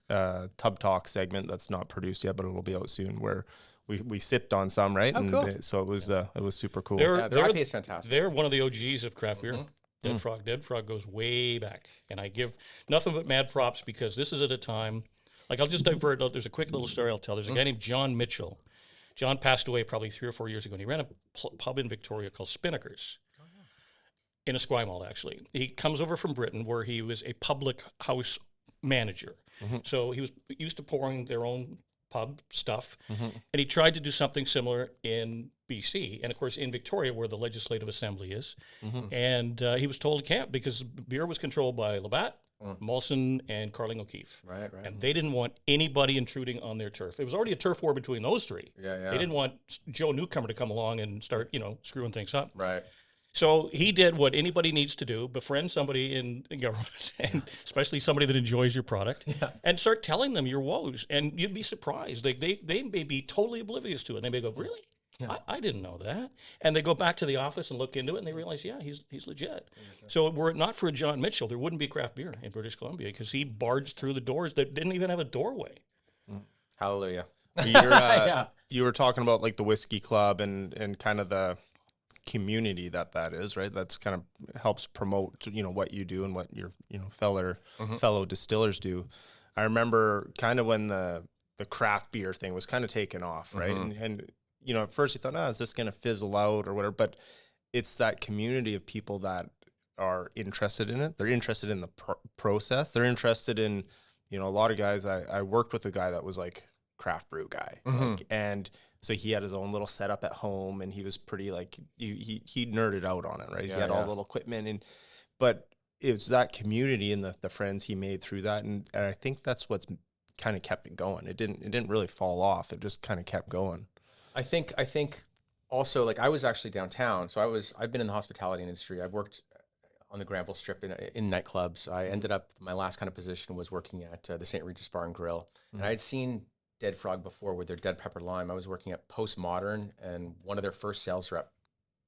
Tub Talk segment that's not produced yet, but it'll be out soon, where we sipped on some, right? Cool. So it was super cool. The IPA is fantastic. They're one of the OGs of craft beer. Dead Frog. Dead Frog goes way back, and I give nothing but mad props, because this is at a time. Like, I'll just divert. There's a quick little story I'll tell. There's a guy named John Mitchell. John passed away probably 3 or 4 years ago, and he ran a pub in Victoria called Spinnaker's in Esquimalt, actually. He comes over from Britain, where he was a public house manager. So he was used to pouring their own pub stuff, and he tried to do something similar in BC, and of course in Victoria, where the Legislative Assembly is. And he was told he can't, because beer was controlled by Labatt, Molson, and Carling O'Keefe. Right. And they didn't want anybody intruding on their turf. It was already a turf war between those three. Yeah. They didn't want Joe Newcomer to come along and start, screwing things up. Right. So he did what anybody needs to do: befriend somebody in government, and especially somebody that enjoys your product, and start telling them your woes. And you'd be surprised. They may be totally oblivious to it. They may go, really? Yeah. I didn't know that. And they go back to the office and look into it, and they realize, he's legit. So were it not for John Mitchell, there wouldn't be craft beer in British Columbia, because he barged through the doors that didn't even have a doorway. Hallelujah. You were talking about like the Whiskey Club and kind of the community that is, right? That's kind of helps promote what you do and what your fellow distillers do. I remember kind of when the craft beer thing was kind of taken off, right? And at first you thought, is this going to fizzle out or whatever? But it's that community of people that are interested in it. They're interested in the process. They're interested in, a lot of guys. I worked with a guy that was like craft brew guy, and so he had his own little setup at home, and he was pretty like he nerded out on it, right? He had all the little equipment, but it was that community and the friends he made through that, and I think that's what's kind of kept it going. It didn't really fall off. It just kind of kept going. I think also, like, I was actually downtown, so I've been in the hospitality industry. I've worked on the Granville Strip in nightclubs. I ended up, my last kind of position was working at the St. Regis Bar and Grill, and I had seen Dead Frog before with their Dead Pepper Lime. I was working at Postmodern, and one of their first sales rep,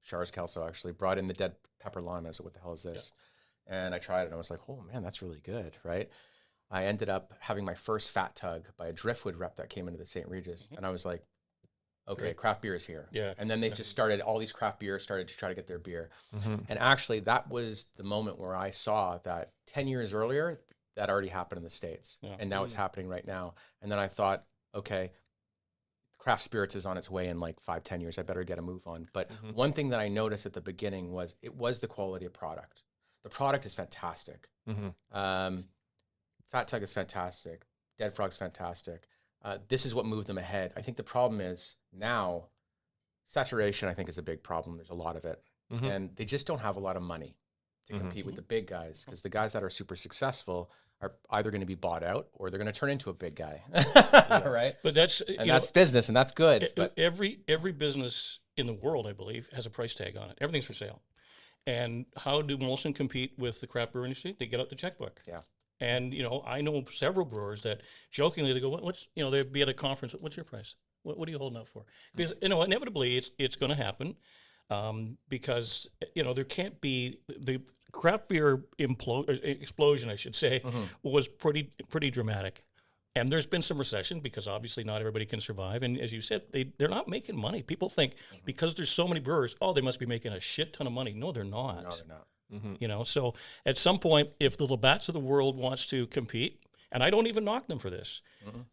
Charles Kelso, actually brought in the Dead Pepper Lime. I was like, what the hell is this? And I tried it, and I was like, oh man, that's really good, right? I ended up having my first Fat Tug by a Driftwood rep that came into the St. Regis, and I was like, okay, craft beer is here. Yeah. And then they just started, all these craft beers started to try to get their beer. And actually, that was the moment where I saw that 10 years earlier, that already happened in the States. And now it's happening right now. And then I thought, okay, craft spirits is on its way in like 5-10 years. I better get a move on. But one thing that I noticed at the beginning was the quality of product. The product is fantastic. Fat Tug is fantastic. Dead Frog's fantastic. This is what moved them ahead. I think the problem is now saturation, I think, is a big problem. There's a lot of it. And they just don't have a lot of money to compete with the big guys, because the guys that are super successful are either going to be bought out or they're going to turn into a big guy. Right? But that's business, and that's good. But every business in the world, I believe, has a price tag on it. Everything's for sale. And how do Molson compete with the craft brewer industry? They get out the checkbook. Yeah. And, I know several brewers that jokingly, they go, what's, they'd be at a conference, what's your price? What are you holding out for? Because inevitably it's going to happen, because there can't be the craft beer explosion, I should say, was pretty dramatic. And there's been some recession because obviously not everybody can survive. And as you said, they're not making money. People think because there's so many brewers, they must be making a shit ton of money. No, they're not. No, they're not. So at some point, if the Labatts of the world wants to compete, and I don't even knock them for this,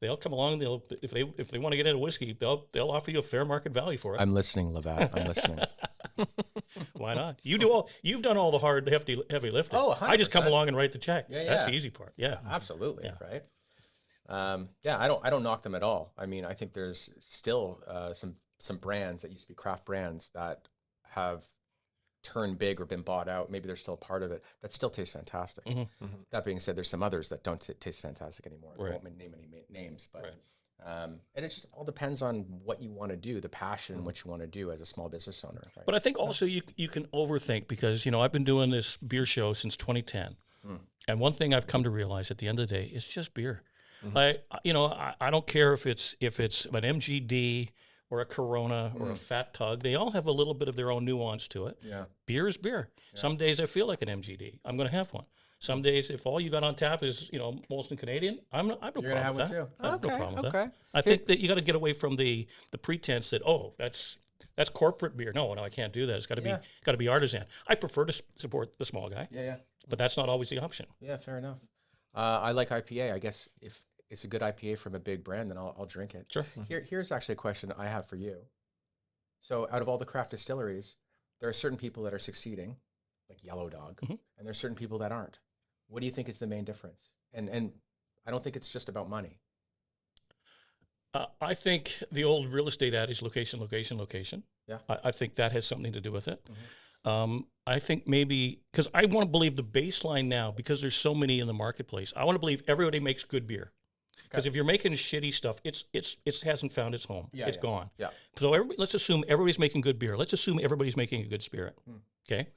they'll come along. If they want to get into whiskey, they'll offer you a fair market value for it. I'm listening, Labatt. I'm listening. Why not? You've done all the hard, heavy lifting. Oh, 100%. I just come along and write the check. Yeah, That's the easy part. Yeah, absolutely. Yeah. Right. I don't knock them at all. I mean, I think there's still some brands that used to be craft brands that have turned big or been bought out. Maybe they're still a part of it that still taste fantastic. That being said, there's some others that don't taste fantastic anymore. I won't name any names, but and it just all depends on what you want to do, the passion and what you want to do as a small business owner. Right? But I think also you can overthink because I've been doing this beer show since 2010, and one thing I've come to realize at the end of the day is just beer. I don't care if it's an MGD or a Corona or a Fat Tug. They all have a little bit of their own nuance to it. Yeah. Beer is beer. Yeah. Some days I feel like an MGD. I'm going to have one. Some days, if all you got on tap is Molson Canadian, I have no problem with that. I have no problem with that. I think that you got to get away from the pretense that that's corporate beer. No, I can't do that. It's got to be artisan. I prefer to support the small guy. Yeah. But that's not always the option. Yeah, fair enough. I like IPA. I guess if it's a good IPA from a big brand, then I'll drink it. Sure. Here's actually a question I have for you. So out of all the craft distilleries, there are certain people that are succeeding, like Yellow Dog, and there are certain people that aren't. What do you think is the main difference? And I don't think it's just about money. I think the old real estate adage, location, location, location. Yeah. I think that has something to do with it. I think maybe, because I want to believe the baseline now, because there's so many in the marketplace, I want to believe everybody makes good beer. Because if you're making shitty stuff, it hasn't found its home. It's gone. Yeah. So let's assume everybody's making good beer. Let's assume everybody's making a good spirit. Okay.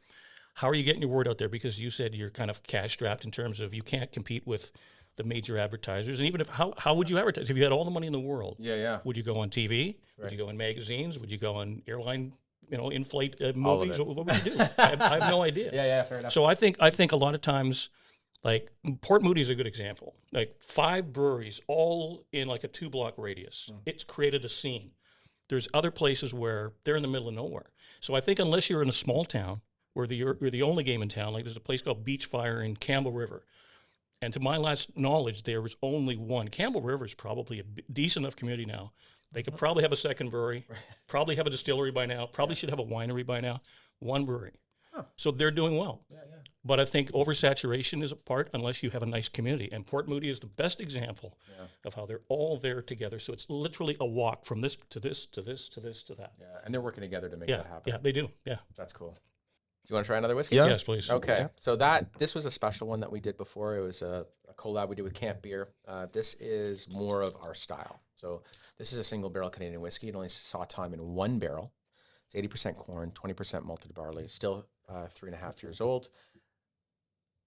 How are you getting your word out there? Because you said you're kind of cash strapped in terms of you can't compete with the major advertisers. And even if how would you advertise? If you had all the money in the world, would you go on TV? Would you go in magazines? Would you go on airline? In-flight movies. What would you do? I have no idea. Fair enough. So I think a lot of times, like Port Moody is a good example. Like 5 breweries, all in like a 2-block radius. It's created a scene. There's other places where they're in the middle of nowhere. So I think unless you're in a small town where you're the only game in town, like there's a place called Beachfire in Campbell River. And to my last knowledge, there was only one. Campbell River is probably a decent enough community now. They could probably have a second brewery, probably have a distillery by now, probably should have a winery by now. One brewery. So they're doing well. But I think oversaturation is a part unless you have a nice community. And Port Moody is the best example of how they're all there together. So it's literally a walk from this to this to this to this to that. Yeah, and they're working together to make that happen. Yeah, they do. Yeah. That's cool. Do you want to try another whiskey? Yeah. Yes, please. Okay. Yeah. So this was a special one that we did before. It was a collab we did with Camp Beer. This is more of our style. So this is a single barrel Canadian whiskey. It only saw time in 1 barrel. It's 80% corn, 20% malted barley. Still 3.5 years old,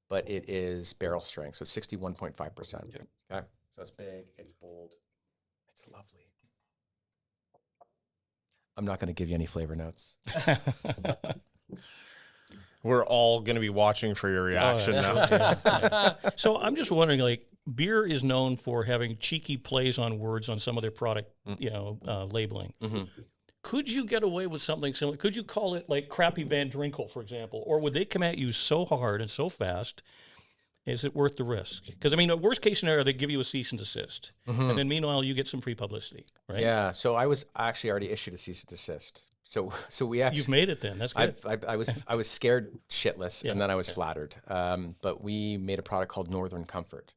but it is barrel strength. So 61.5%. Okay. So it's big. It's bold. It's lovely. I'm not going to give you any flavor notes. We're all going to be watching for your reaction now. So I'm just wondering, like, beer is known for having cheeky plays on words on some of their product, labeling. Could you get away with something similar? Could you call it like Crappy Van Drinkle, for example? Or would they come at you so hard and so fast? Is it worth the risk? Because, I mean, worst case scenario, they give you a cease and desist. And then meanwhile, you get some free publicity, right? Yeah. So I was actually already issued a cease and desist. So we actually... You've made it then. That's good. I was scared shitless, and then I was flattered. But we made a product called Northern Comfort,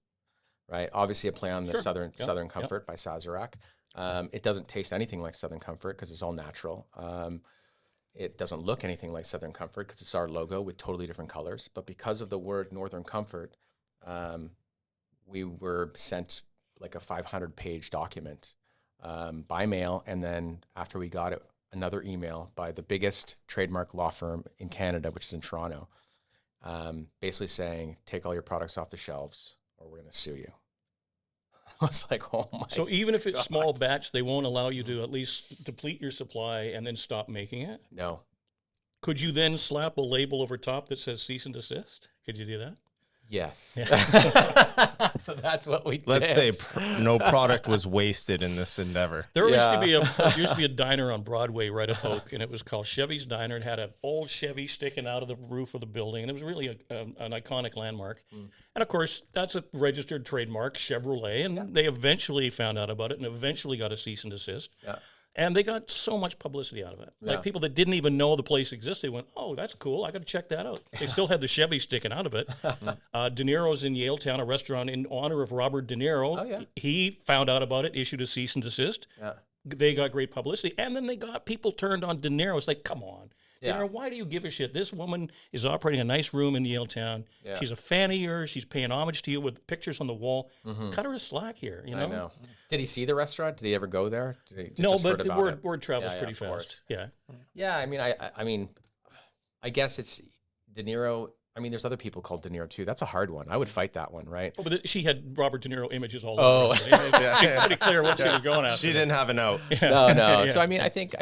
right? Obviously a play on the Southern Comfort by Sazerac. It doesn't taste anything like Southern Comfort because it's all natural. It doesn't look anything like Southern Comfort because it's our logo with totally different colors. But because of the word Northern Comfort, we were sent like a 500-page document by mail. And then after we got it, another email by the biggest trademark law firm in Canada, which is in Toronto, basically saying, take all your products off the shelves or we're going to sue you. was like, oh my. So even if it's God. small batch, they won't allow you to at least deplete your supply and then stop making it? No. Could you then slap a label over top that says cease and desist? Could you do that? Yes. So that's what we did. Let's say no product was wasted in this endeavor. There used to be a diner on Broadway right at Oak, and it was called Chevy's Diner. It had an old Chevy sticking out of the roof of the building, and it was really an iconic landmark. And of course, that's a registered trademark, Chevrolet, and they eventually found out about it and eventually got a cease and desist. Yeah. And they got so much publicity out of it. Yeah. Like people that didn't even know the place existed went, oh, that's cool. I got to check that out. They still had the Chevy sticking out of it. De Niro's in Yaletown, a restaurant in honor of Robert De Niro. Oh, yeah. He found out about it, issued a cease and desist. Yeah. They got great publicity. And then they got people turned on De Niro. It's like, come on. Yeah. De Niro, why do you give a shit? This woman is operating a nice room in Yaletown. Yeah. She's a fan of yours. She's paying homage to you with pictures on the wall. Cut her a slack here, you know? I know. Did he see the restaurant? Did he ever go there? Did he No, just heard but about it? word travels Yeah, pretty of fast. course. Yeah. Yeah, I mean, I guess it's De Niro. I mean, there's other people called De Niro too. That's a hard one. I would fight that one, right? Oh, but she had Robert De Niro images all Oh. over. It's pretty clear what she was going after. She didn't have an out. No. Yeah. So I mean, I think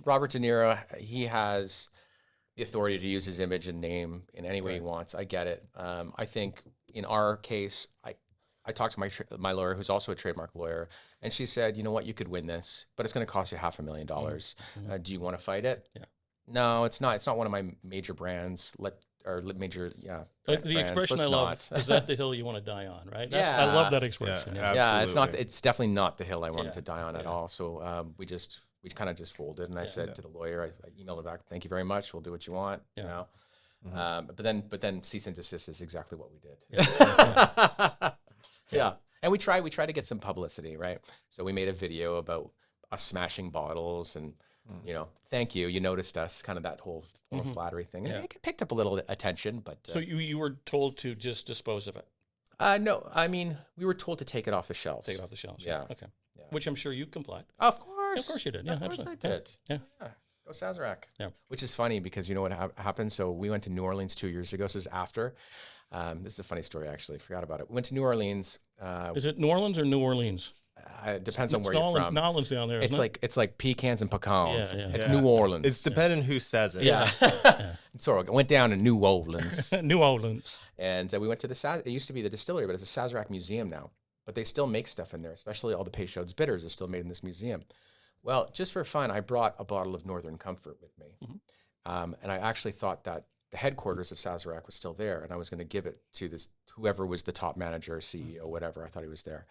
Robert De Niro, he has the authority to use his image and name in any way he wants. I get it. I think in our case, I talked to my lawyer, who's also a trademark lawyer, and she said, you know what, you could win this, but it's going to cost you $500,000. Do you want to fight it? Yeah. No, it's not. It's not one of my major brands. Major. Like the brands. expression Let's I love not. is that the hill you want to die on, right? I Yeah. love that expression. Yeah. Yeah. Yeah, it's not. Absolutely. It's definitely not the hill I wanted Yeah. to die on at all. So we kind of just folded, and I said to the lawyer, I emailed her back, "Thank you very much. We'll do what you want." Yeah. You know, but then cease and desist is exactly what we did. Yeah, and we tried to get some publicity, right? So we made a video about us smashing bottles, and you know, thank you, you noticed us, kind of that whole flattery thing, and it picked up a little attention. But So you were told to just dispose of it, no, I mean, we were told to take it off the shelves. take it off the shelves. Yeah. Okay. Which I'm sure you complied. Of course. Of course you did. Yeah, Of course absolutely. I did. Yeah. Go Sazerac. Yeah. Which is funny because you know what happened? So we went to New Orleans 2 years ago. This is after. This is a funny story, actually. Forgot about it. We went to New Orleans. Is it New Orleans or New Orleans? It depends on It's where you're Nolans, from. Nolans down there. It's isn't like pecans and pecans. Yeah, yeah. It's Yeah. New Orleans. It's depending who says it. yeah. So I went down to New Orleans. it? New Orleans. And we went to it used to be the distillery, but it's a Sazerac museum now. But they still make stuff in there, especially all the Peychaud's bitters are still made in this museum. Well, just for fun, I brought a bottle of Northern Comfort with me. And I actually thought that the headquarters of Sazerac was still there, and I was going to give it to whoever was the top manager, CEO, whatever. I thought he was there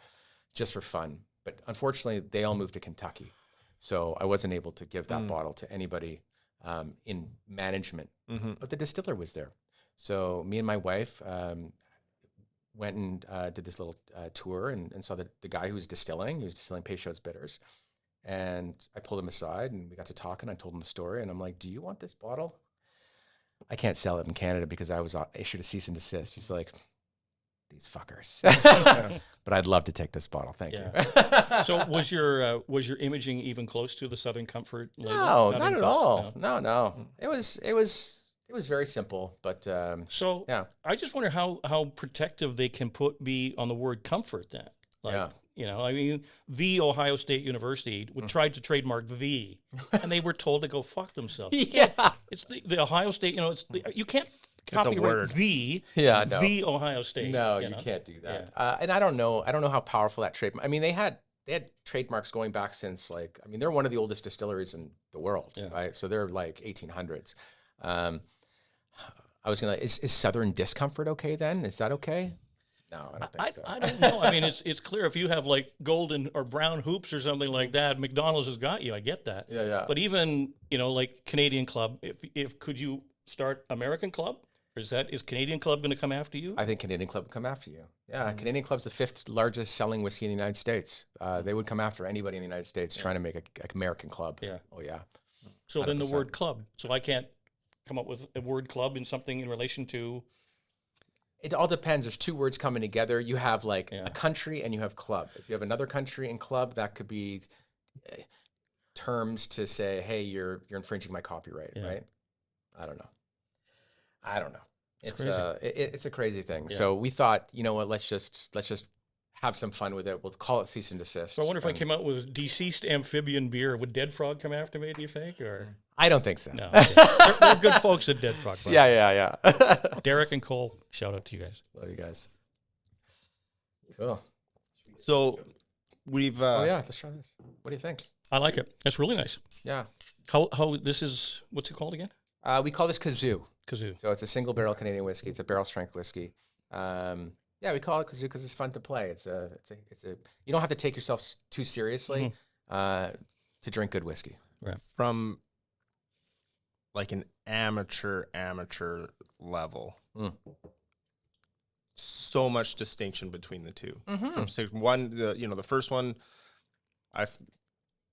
just for fun. But unfortunately, they all moved to Kentucky. So I wasn't able to give that bottle to anybody in management. But the distiller was there. So me and my wife went and did this little tour and saw the guy who was distilling. He was distilling Peychaud's bitters. And I pulled him aside and we got to talking. I told him the story and I'm like, do you want this bottle? I can't sell it in Canada because I was issued a cease and desist. He's like, these fuckers. But I'd love to take this bottle. Thank you. So was your imaging even close to the Southern Comfort label? No, not even at close? all. No. It was very simple, but So yeah. I just wonder how protective they can be on the word comfort then. Like, Yeah. You know, I mean, the Ohio State University tried to trademark the, and they were told to go fuck themselves. Yeah. It's the Ohio State, you know, you can't a copyright word. the Ohio State. No, you you know? can't do that. And I don't know how powerful that trademark. I mean, they had trademarks going back since they're one of the oldest distilleries in the world, right? So they're like 1800s. I was is Southern Discomfort okay then? Is that okay? No, I don't think so. I don't know. I mean, it's clear if you have like golden or brown hoops or something like that, McDonald's has got you. I get that. Yeah. But even, you know, like Canadian Club, if could you start American Club? Or is Canadian Club going to come after you? I think Canadian Club would come after you. Yeah, Canadian Club's the 5th largest selling whiskey in the United States. They would come after anybody in the United States trying to make a American club. Yeah. Oh, yeah. So then the 100%. word club. So I can't come up with a word club in something in relation to... It all depends. There's two words coming together. You have a country and you have club. If you have another country and club, that could be terms to say, hey, you're infringing my copyright, right? I don't know. It's crazy. It's a crazy thing. So we thought, you know what, let's just have some fun with it. We'll call it cease and desist. So I wonder if I came out with deceased amphibian beer, would Dead Frog come after me, do you think? Or I don't think so. no. Okay. They're good folks at Dead Frog. Yeah. Derek and Cole, shout out to you guys. Love you guys. Cool. So we've. Oh yeah, let's try this. What do you think? I like it. It's really nice. Yeah. How this is, what's it called again? We call this kazoo. Kazoo. So it's a single barrel Canadian whiskey. It's a barrel strength whiskey. Yeah, we call it kazoo because it's fun to play. It's a. You don't have to take yourself too seriously to drink good whiskey. Right. From like an amateur level. So much distinction between the two. From one, the first one,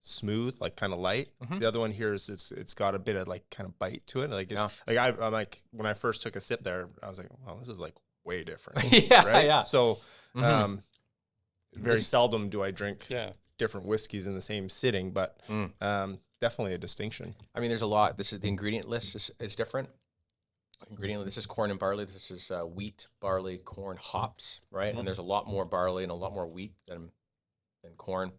smooth, like kind of light. The other one here is it's got a bit of like kind of bite to it. Like I'm like when I first took a sip there, I was like, well, this is like way different. Yeah. So very seldom do I drink different whiskeys in the same sitting, but definitely a distinction. I mean, there's a lot. This is the ingredient list is different. This is corn and barley. This is wheat, barley, corn, hops, right? And there's a lot more barley and a lot more wheat than corn.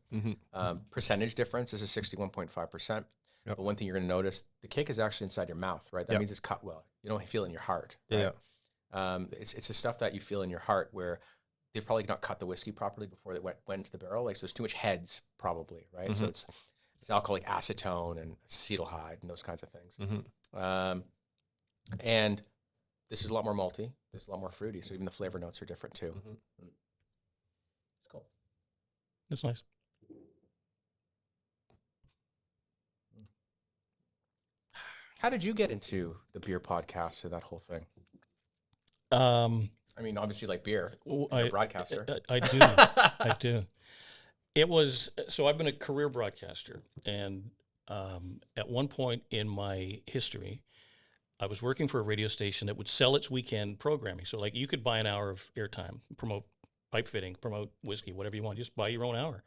Percentage difference. This is 61.5%. But one thing you're going to notice, the cake is actually inside your mouth, right? That means it's cut well. You don't feel it in your heart. Right? It's the stuff that you feel in your heart where they've probably not cut the whiskey properly before they went into the barrel. Like, so there's too much heads probably, right? So it's alcoholic acetone and acetaldehyde and those kinds of things. And this is a lot more malty. There's a lot more fruity. So even the flavor notes are different too. It's cool. That's nice. How did you get into the beer podcast or that whole thing? I mean, obviously you like beer. You're a broadcaster. I do. I do. It was, so I've been a career broadcaster. And at one point in my history, I was working for a radio station that would sell its weekend programming. So like you could buy an hour of airtime, promote pipe fitting, promote whiskey, whatever you want, just buy your own hour.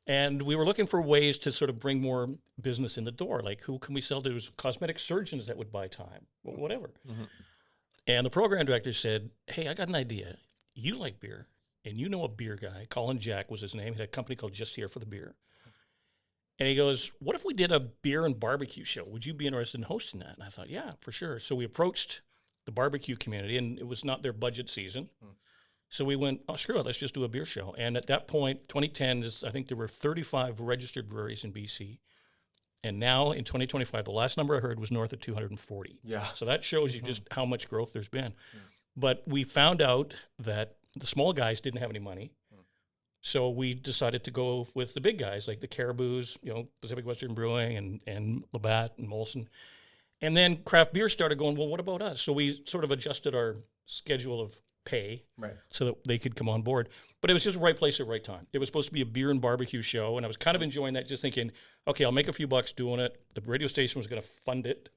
And we were looking for ways to sort of bring more business in the door. Like who can we sell to? There was cosmetic surgeons that would buy time, or whatever. And the program director said, hey, I got an idea. You like beer, and you know a beer guy. Colin Jack was his name. He had a company called Just Here for the Beer. And he goes, what if we did a beer and barbecue show? Would you be interested in hosting that? And I thought, yeah, for sure. So we approached the barbecue community, and it was not their budget season. So we went, oh, screw it, let's just do a beer show. And at that point, 2010, I think there were 35 registered breweries in BC. And now in 2025, the last number I heard was north of 240. Yeah. So that shows you just how much growth there's been. But we found out that the small guys didn't have any money. So we decided to go with the big guys like the Caribou's, Pacific Western Brewing and Labatt and Molson. And then craft beer started going, well, what about us? So we sort of adjusted our schedule of pay so that they could come on board. But it was just right place at right time. It was supposed to be a beer and barbecue show, and I was kind of enjoying that, just thinking, okay, I'll make a few bucks doing it. The radio station was going to fund it,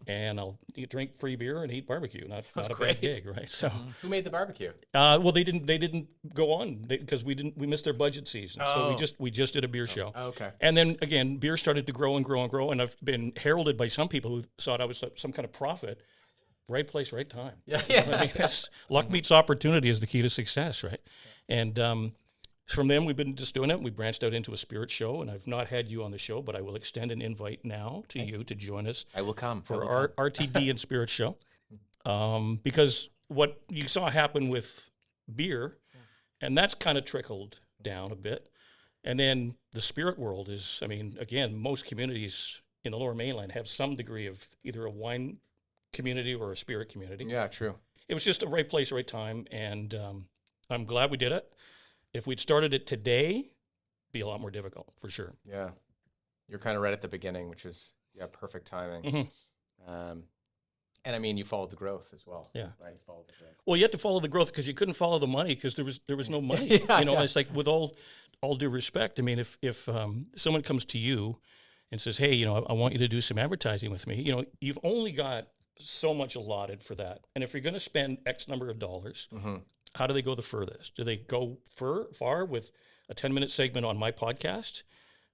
and I'll drink free beer and eat barbecue. Not a bad gig, right? So who made the barbecue? Well, they didn't go on because we missed their budget season. So we just did a beer show. Okay. And then again, beer started to grow and grow and grow, and I've been heralded by some people who thought I was some kind of prophet. Right place, right time. Yeah. I mean, that's luck meets opportunity is the key to success, right? And from then, we've been just doing it. We branched out into a spirit show, and I've not had you on the show, but I will extend an invite now to you to join us. I will come. For our RTD and Spirit Show. Because what you saw happen with beer, and that's kind of trickled down a bit. And then the spirit world is, I mean, again, most communities in the Lower Mainland have some degree of either a wine community or a spirit community. Yeah, true. It was just a right place, right time, and I'm glad we did it. If we'd started it today, it'd be a lot more difficult, for sure. Yeah. You're kind of right at the beginning, which is, perfect timing. And I mean, you followed the growth as well. Yeah. Right? You followed the growth. Well, you had to follow the growth because you couldn't follow the money because there was no money. It's like with all due respect. I mean, if someone comes to you and says, hey, I want you to do some advertising with me, you've only got so much allotted for that. And if you're going to spend X number of dollars, how do they go the furthest? Do they go far with a 10-minute segment on my podcast?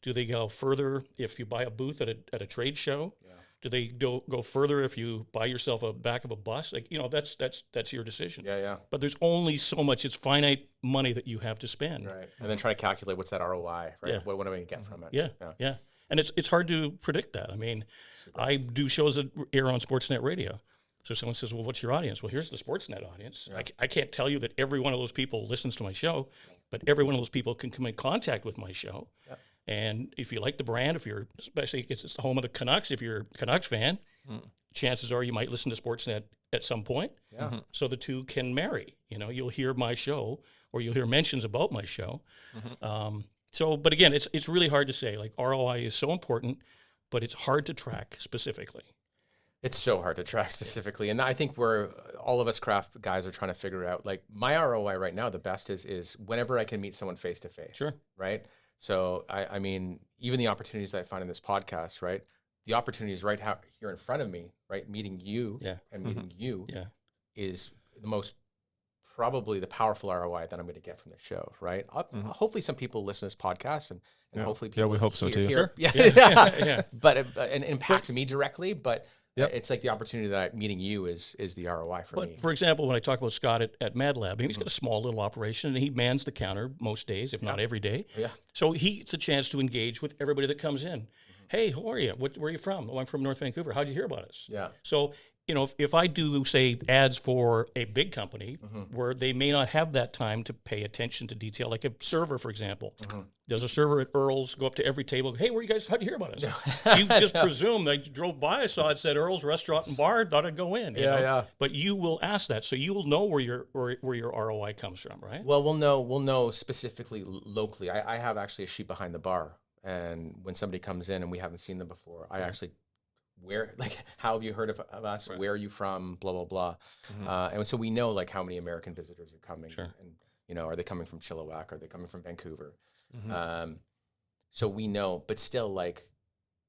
Do they go further if you buy a booth at a trade show? Do they go further if you buy yourself a back of a bus? Like, that's your decision. Yeah. But there's only so much. It's finite money that you have to spend. Right. And then try to calculate what's that ROI, right? Yeah. What am I going to get from it? Yeah. And it's hard to predict that. I mean, I do shows that air on Sportsnet radio. So someone says, well, what's your audience? Well, here's the Sportsnet audience. Yeah. I can't tell you that every one of those people listens to my show, but every one of those people can come in contact with my show. Yeah. And if you like the brand, especially because it's the home of the Canucks, if you're a Canucks fan, chances are you might listen to Sportsnet at some point. Yeah. So the two can marry. You'll hear my show or you'll hear mentions about my show. But again, it's really hard to say. Like, ROI is so important, but it's hard to track specifically. It's so hard to track specifically. And I think all of us craft guys are trying to figure out, like, my ROI right now, the best is whenever I can meet someone face to face. Sure. Right. So, I mean, even the opportunities that I find in this podcast, right? The opportunity is right here in front of me, right? Meeting you and meeting you is the most, probably the powerful ROI that I'm going to get from the show, right? Hopefully some people listen to this podcast and hopefully people we hope so too. Sure. Yeah. But and impact me directly, but it's like the opportunity that meeting you is the ROI for me. For example, when I talk about Scott at Mad Lab, he's got a small little operation and he mans the counter most days, if not every day. Yeah. So it's a chance to engage with everybody that comes in. Hey, how are you? Where are you from? Oh, I'm from North Vancouver. How'd you hear about us? Yeah. So, if I do, say, ads for a big company where they may not have that time to pay attention to detail, like a server, for example. Does a server at Earl's go up to every table? Hey, where are you guys? How'd you hear about us? You just presume. I drove by, I saw it said Earl's Restaurant and Bar, thought I'd go in. Yeah. But you will ask that, so you will know where your ROI comes from, right? Well, we'll know specifically locally. I have actually a sheet behind the bar, and when somebody comes in and we haven't seen them before, I actually. How have you heard of us? Right. Where are you from? Blah, blah, blah. And so we know, like, how many American visitors are coming. Sure. And, are they coming from Chilliwack? Are they coming from Vancouver? So we know, but still, like,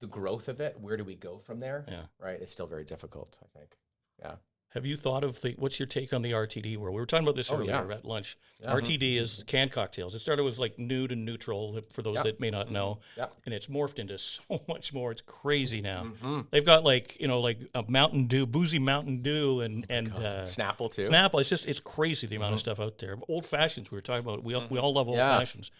the growth of it, where do we go from there? Yeah. Right? It's still very difficult, I think. Yeah. Have you thought of what's your take on the RTD world? We were talking about this earlier at lunch. Yeah. RTD is canned cocktails. It started with like nude and neutral for those that may not know. And it's morphed into so much more. It's crazy now. They've got like a Mountain Dew, boozy Mountain Dew and Snapple too. Snapple. It's crazy the amount of stuff out there. Old fashions we were talking about. We all love old fashions.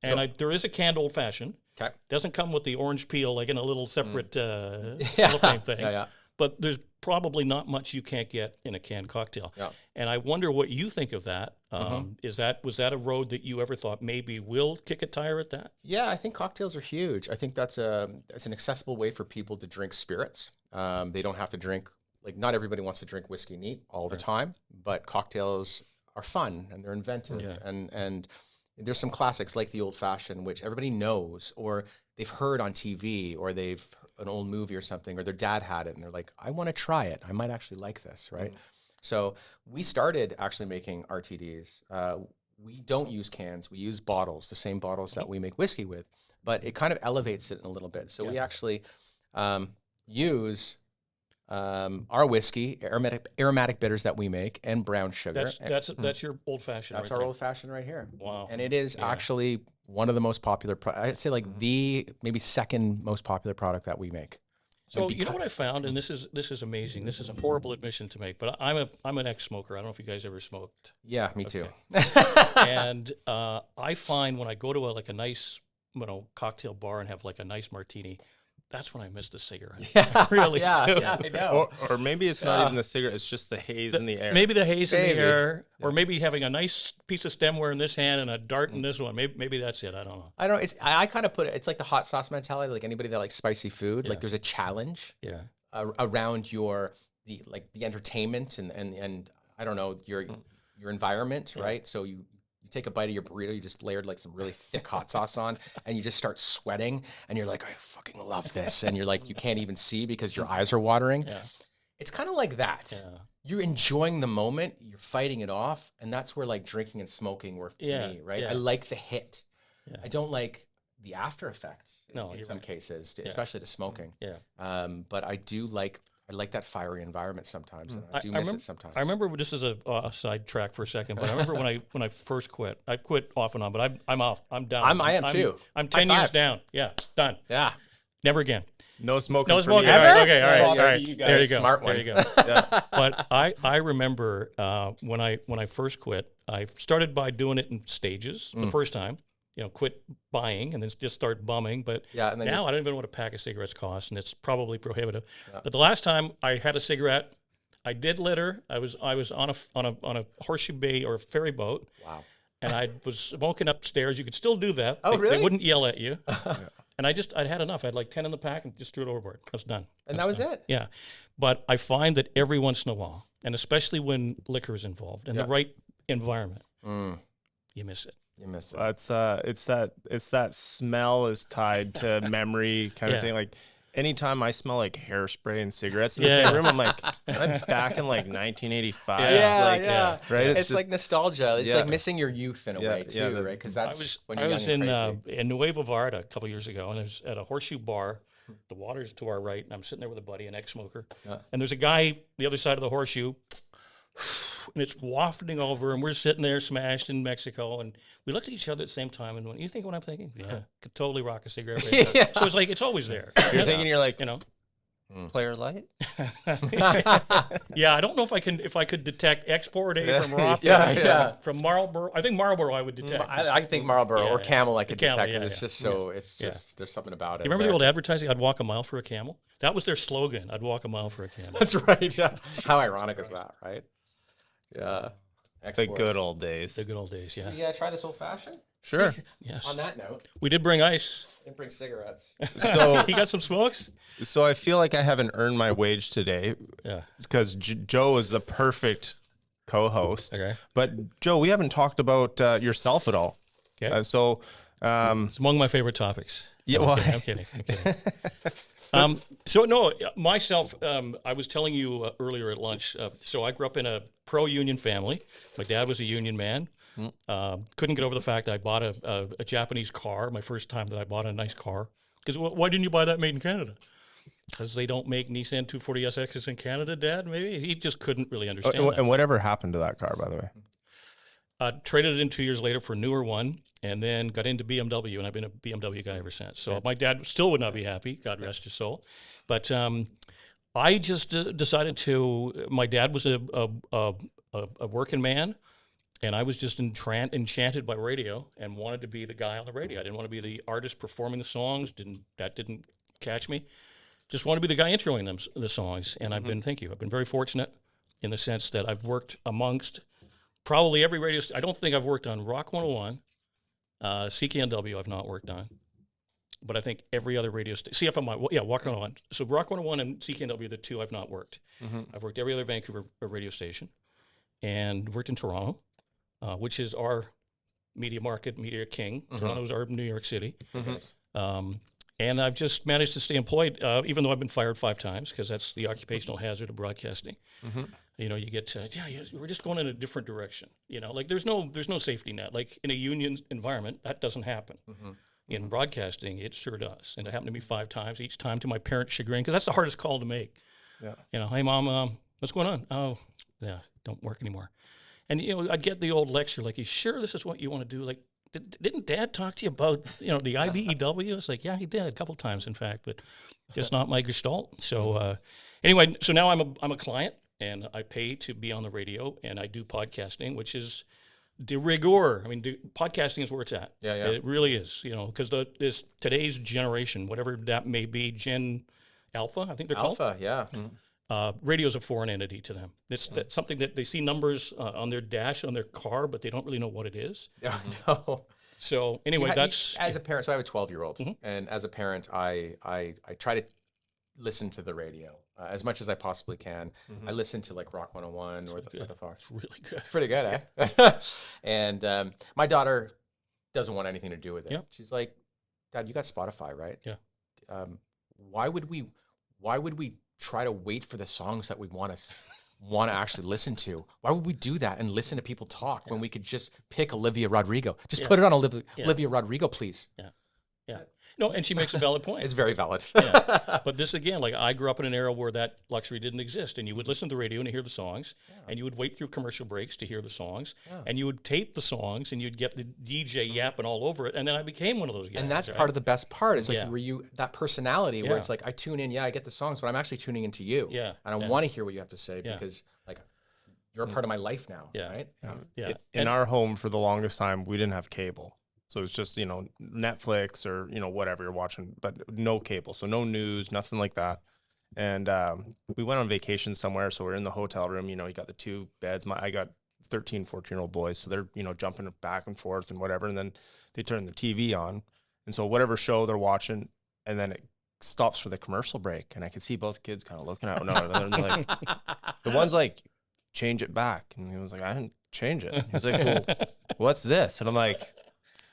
And there is a canned old fashioned. Okay. Doesn't come with the orange peel like in a little separate cellophane thing. Yeah. But there's probably not much you can't get in a canned cocktail. Yeah. And I wonder what you think of that. Was that a road that you ever thought maybe we'll kick a tire at that? Yeah, I think cocktails are huge. I think that's an accessible way for people to drink spirits. They don't have to drink, like, not everybody wants to drink whiskey neat all the time, but cocktails are fun and they're inventive. And there's some classics like the old fashioned, which everybody knows, or they've heard on TV, or they've an old movie or something, or their dad had it and they're like, I want to try it. I might actually like this, right? So we started actually making RTDs. We don't use cans. We use bottles, the same bottles that we make whiskey with, but it kind of elevates it in a little bit. So we actually use our whiskey, aromatic bitters that we make, and brown sugar. That's your old fashioned. That's our old fashioned right here. Wow! And it is actually one of the most popular. I'd say like the maybe second most popular product that we make. So you know what I found, and this is amazing. This is a horrible admission to make, but I'm an ex-smoker. I don't know if you guys ever smoked. Yeah, me too. And I find when I go to a nice cocktail bar and have like a nice martini, that's when I miss the cigarette. Yeah, I really do. Yeah, I know. Or maybe it's not even the cigarette; it's just the haze in the air. Maybe the haze in the air, or maybe having a nice piece of stemware in this hand and a dart in this one. Maybe that's it. I don't know. I kind of put it. It's like the hot sauce mentality. Like anybody that likes spicy food, like there's a challenge. Around the entertainment and I don't know your environment, right? So you take a bite of your burrito, you just layered like some really thick hot sauce on, and you just start sweating, and you're like, I fucking love this, and you're like, you can't even see because your eyes are watering. Yeah. It's kind of like that. Yeah. You're enjoying the moment, you're fighting it off, and that's where like drinking and smoking work to me, right? Yeah. I like the hit. Yeah. I don't like the after effect in some cases, especially to smoking. Yeah. But I like that fiery environment sometimes, and I do miss it sometimes. I remember, just as a sidetrack for a second, but I remember when I first quit. I've quit off and on, but I'm off. I'm down. I am too. I'm 10 years down. Yeah, done. Yeah. Never again. No smoking. No for smoking. me. All right, Ever? okay, all right, Yeah, all right. you guys There you go. smart There one. you go. But I remember when I first quit, I started by doing it in stages. The first time, quit buying and then just start bumming. But Yeah, and then now I don't even know what a pack of cigarettes costs, and it's probably prohibitive. But the last time I had a cigarette, I did litter. I was on a horseshoe bay or a ferry boat. Wow. And I was smoking upstairs. You could still do that. Oh, really? They wouldn't yell at you. And I'd had enough. I had like 10 in the pack and just threw it overboard. I was done. And that was it? Yeah. But I find that every once in a while, and especially when liquor is involved and the right environment, you miss it. You miss it. It's that smell is tied to memory kind of thing. Like anytime I smell like hairspray and cigarettes in the same room, I'm like, I'm back in like 1985. Yeah. Right? It's like nostalgia. It's like missing your youth in a way too, yeah. right? Because that's when I you're was young in and crazy. Nuevo Vallarta a couple years ago, and I was at a horseshoe bar. The water's to our right, and I'm sitting there with a buddy, an ex-smoker. And there's a guy the other side of the horseshoe, and it's wafting over, and we're sitting there smashed in Mexico, and we looked at each other at the same time and went, "You think what I'm thinking? Yeah, could totally rock a cigarette." Right now. So it's like it's always there. You're thinking, you're like, Player Light? Yeah, I don't know if I could detect export A from Roth. From Marlboro. I think Marlboro I would detect. I think Marlboro or Camel I could Camel, detect. yeah, 'Cause it's just so. It's just there's something about it. You remember there. the old advertising? I'd walk a mile for a camel. That was their slogan. I'd walk a mile for a camel. That's right. Yeah. How ironic is that, right? Yeah. The Export. good old days. The good old days, yeah. Yeah. Try this old fashioned. sure. Yes. On that note, We did bring ice. didn't bring cigarettes. So, He got some smokes? so I feel like I haven't earned my wage today Yeah. because Joe is the perfect co-host. Okay. But Joe, we haven't talked about yourself at all. Okay. It's among my favorite topics. Yeah, No, well- I'm kidding. So no, myself, I was telling you earlier at lunch. So I grew up in a pro-union family. My dad was a union man. Couldn't get over the fact I bought a Japanese car. My first time that I bought a nice car. Because why didn't you buy that made in Canada? Because they don't make Nissan 240SXs in Canada, Dad. Maybe he just couldn't really understand that. And whatever happened to that car, by the way? Traded it in 2 years later for a newer one, and then got into BMW, and I've been a BMW guy ever since. So my dad still would not be happy, God rest his soul. But I just decided to. My dad was a working man, and I was just enchanted by radio and wanted to be the guy on the radio. I didn't want to be the artist performing the songs. That didn't catch me. Just wanted to be the guy introing the songs. And I've been very fortunate in the sense that I've worked amongst probably every radio. I don't think I've worked on Rock 101, CKNW I've not worked on, but I think every other radio station, CFMI, Rock 101. So Rock 101 and CKNW, the two I've not worked. I've worked every other Vancouver radio station, and worked in Toronto, which is our media market, media king. Toronto's our New York City. And I've just managed to stay employed, even though I've been fired 5 times, because that's the occupational hazard of broadcasting. You know, you get, we're just going in a different direction. You know, like there's no safety net. Like in a union environment, that doesn't happen. In broadcasting, it sure does. And it happened to me 5 times, each time to my parents' chagrin, because that's the hardest call to make. Yeah. You know, hey, Mom, what's going on? Oh, yeah, don't work anymore. And, you know, I get the old lecture, like, you sure this is what you want to do? Like, didn't Dad talk to you about, you know, the IBEW? It's like, yeah, he did a couple times, in fact, but just not my gestalt. So anyway, so now I'm a client, and I pay to be on the radio, and I do podcasting, which is de rigueur. I mean, podcasting is where it's at. Yeah. It really is, you know, because this today's generation, whatever that may be, Gen Alpha, I think they're called. Alpha, yeah. Radio's a foreign entity to them. It's something that they see numbers on their dash on their car, but they don't really know what it is. No. So anyway, that's as a parent. So I have a 12-year-old, and as a parent, I try to listen to the radio as much as I possibly can. I listen to like Rock 101 or the Fox. it's really good. It's pretty good, eh? And my daughter doesn't want anything to do with it. Yeah. She's like, Dad, you got Spotify, right? Yeah. Why would we try to wait for the songs that we want to actually listen to? Why would we do that and listen to people talk when we could just pick Olivia Rodrigo? Just put it on Olivia Rodrigo, please. Yeah. Yeah. No, and she makes a valid point. It's very valid. Yeah. But this again, like I grew up in an era where that luxury didn't exist, and you would listen to the radio and hear the songs, and you would wait through commercial breaks to hear the songs, and you would tape the songs, and you'd get the DJ yapping all over it, and then I became one of those guys. And that's part of the best part is like Yeah. were you that personality where Yeah. it's like I tune in, I get the songs, but I'm actually tuning into you. Yeah. And I want to hear what you have to say Yeah. because like you're a part of my life now. Yeah. Right. Yeah. In our home, for the longest time, we didn't have cable. So it's just, Netflix or, whatever you're watching, but no cable. So no news, nothing like that. And we went on vacation somewhere. So we're in the hotel room, you got the 2 beds. I got 13, 14-year-old boys. So they're, jumping back and forth and whatever. And then they turn the TV on. And so whatever show they're watching, and then it stops for the commercial break. And I could see both kids kind of looking at one another. And they're like, the one's like, change it back. And he was like, I didn't change it. He's like, well, what's this? And I'm like,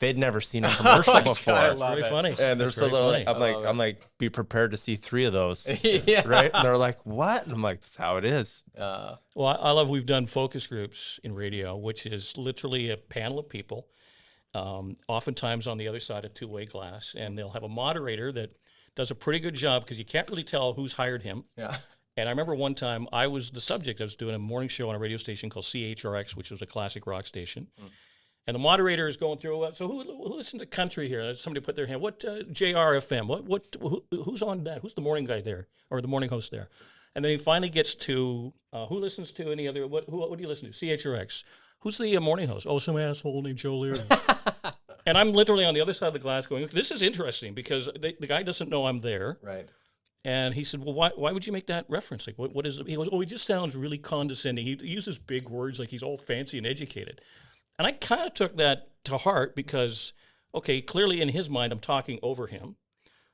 they'd never seen a commercial before. I It's love very it. funny. And they're It's so very little, funny. I'm like, be prepared to see 3 of those. Yeah. Right? And they're like, what? And I'm like, that's how it is. Well, I love we've done focus groups in radio, which is literally a panel of people, oftentimes on the other side of two-way glass, and they'll have a moderator that does a pretty good job because you can't really tell who's hired him. Yeah. And I remember one time I was the subject. I was doing a morning show on a radio station called CHRX, which was a classic rock station. And the moderator is going through, so who listens to country here? Somebody put their hand, what JRFM? Who's on that? Who's the morning guy there? Or the morning host there? And then he finally gets to, who listens to any other, what do you listen to? CHRX. Who's the morning host? Oh, some asshole named Joe Leary. And I'm literally on the other side of the glass going, this is interesting because the guy doesn't know I'm there. Right. And he said, well, why would you make that reference? Like, what is it? He goes, he just sounds really condescending. He uses big words like he's all fancy and educated. And I kind of took that to heart because, okay, clearly in his mind, I'm talking over him,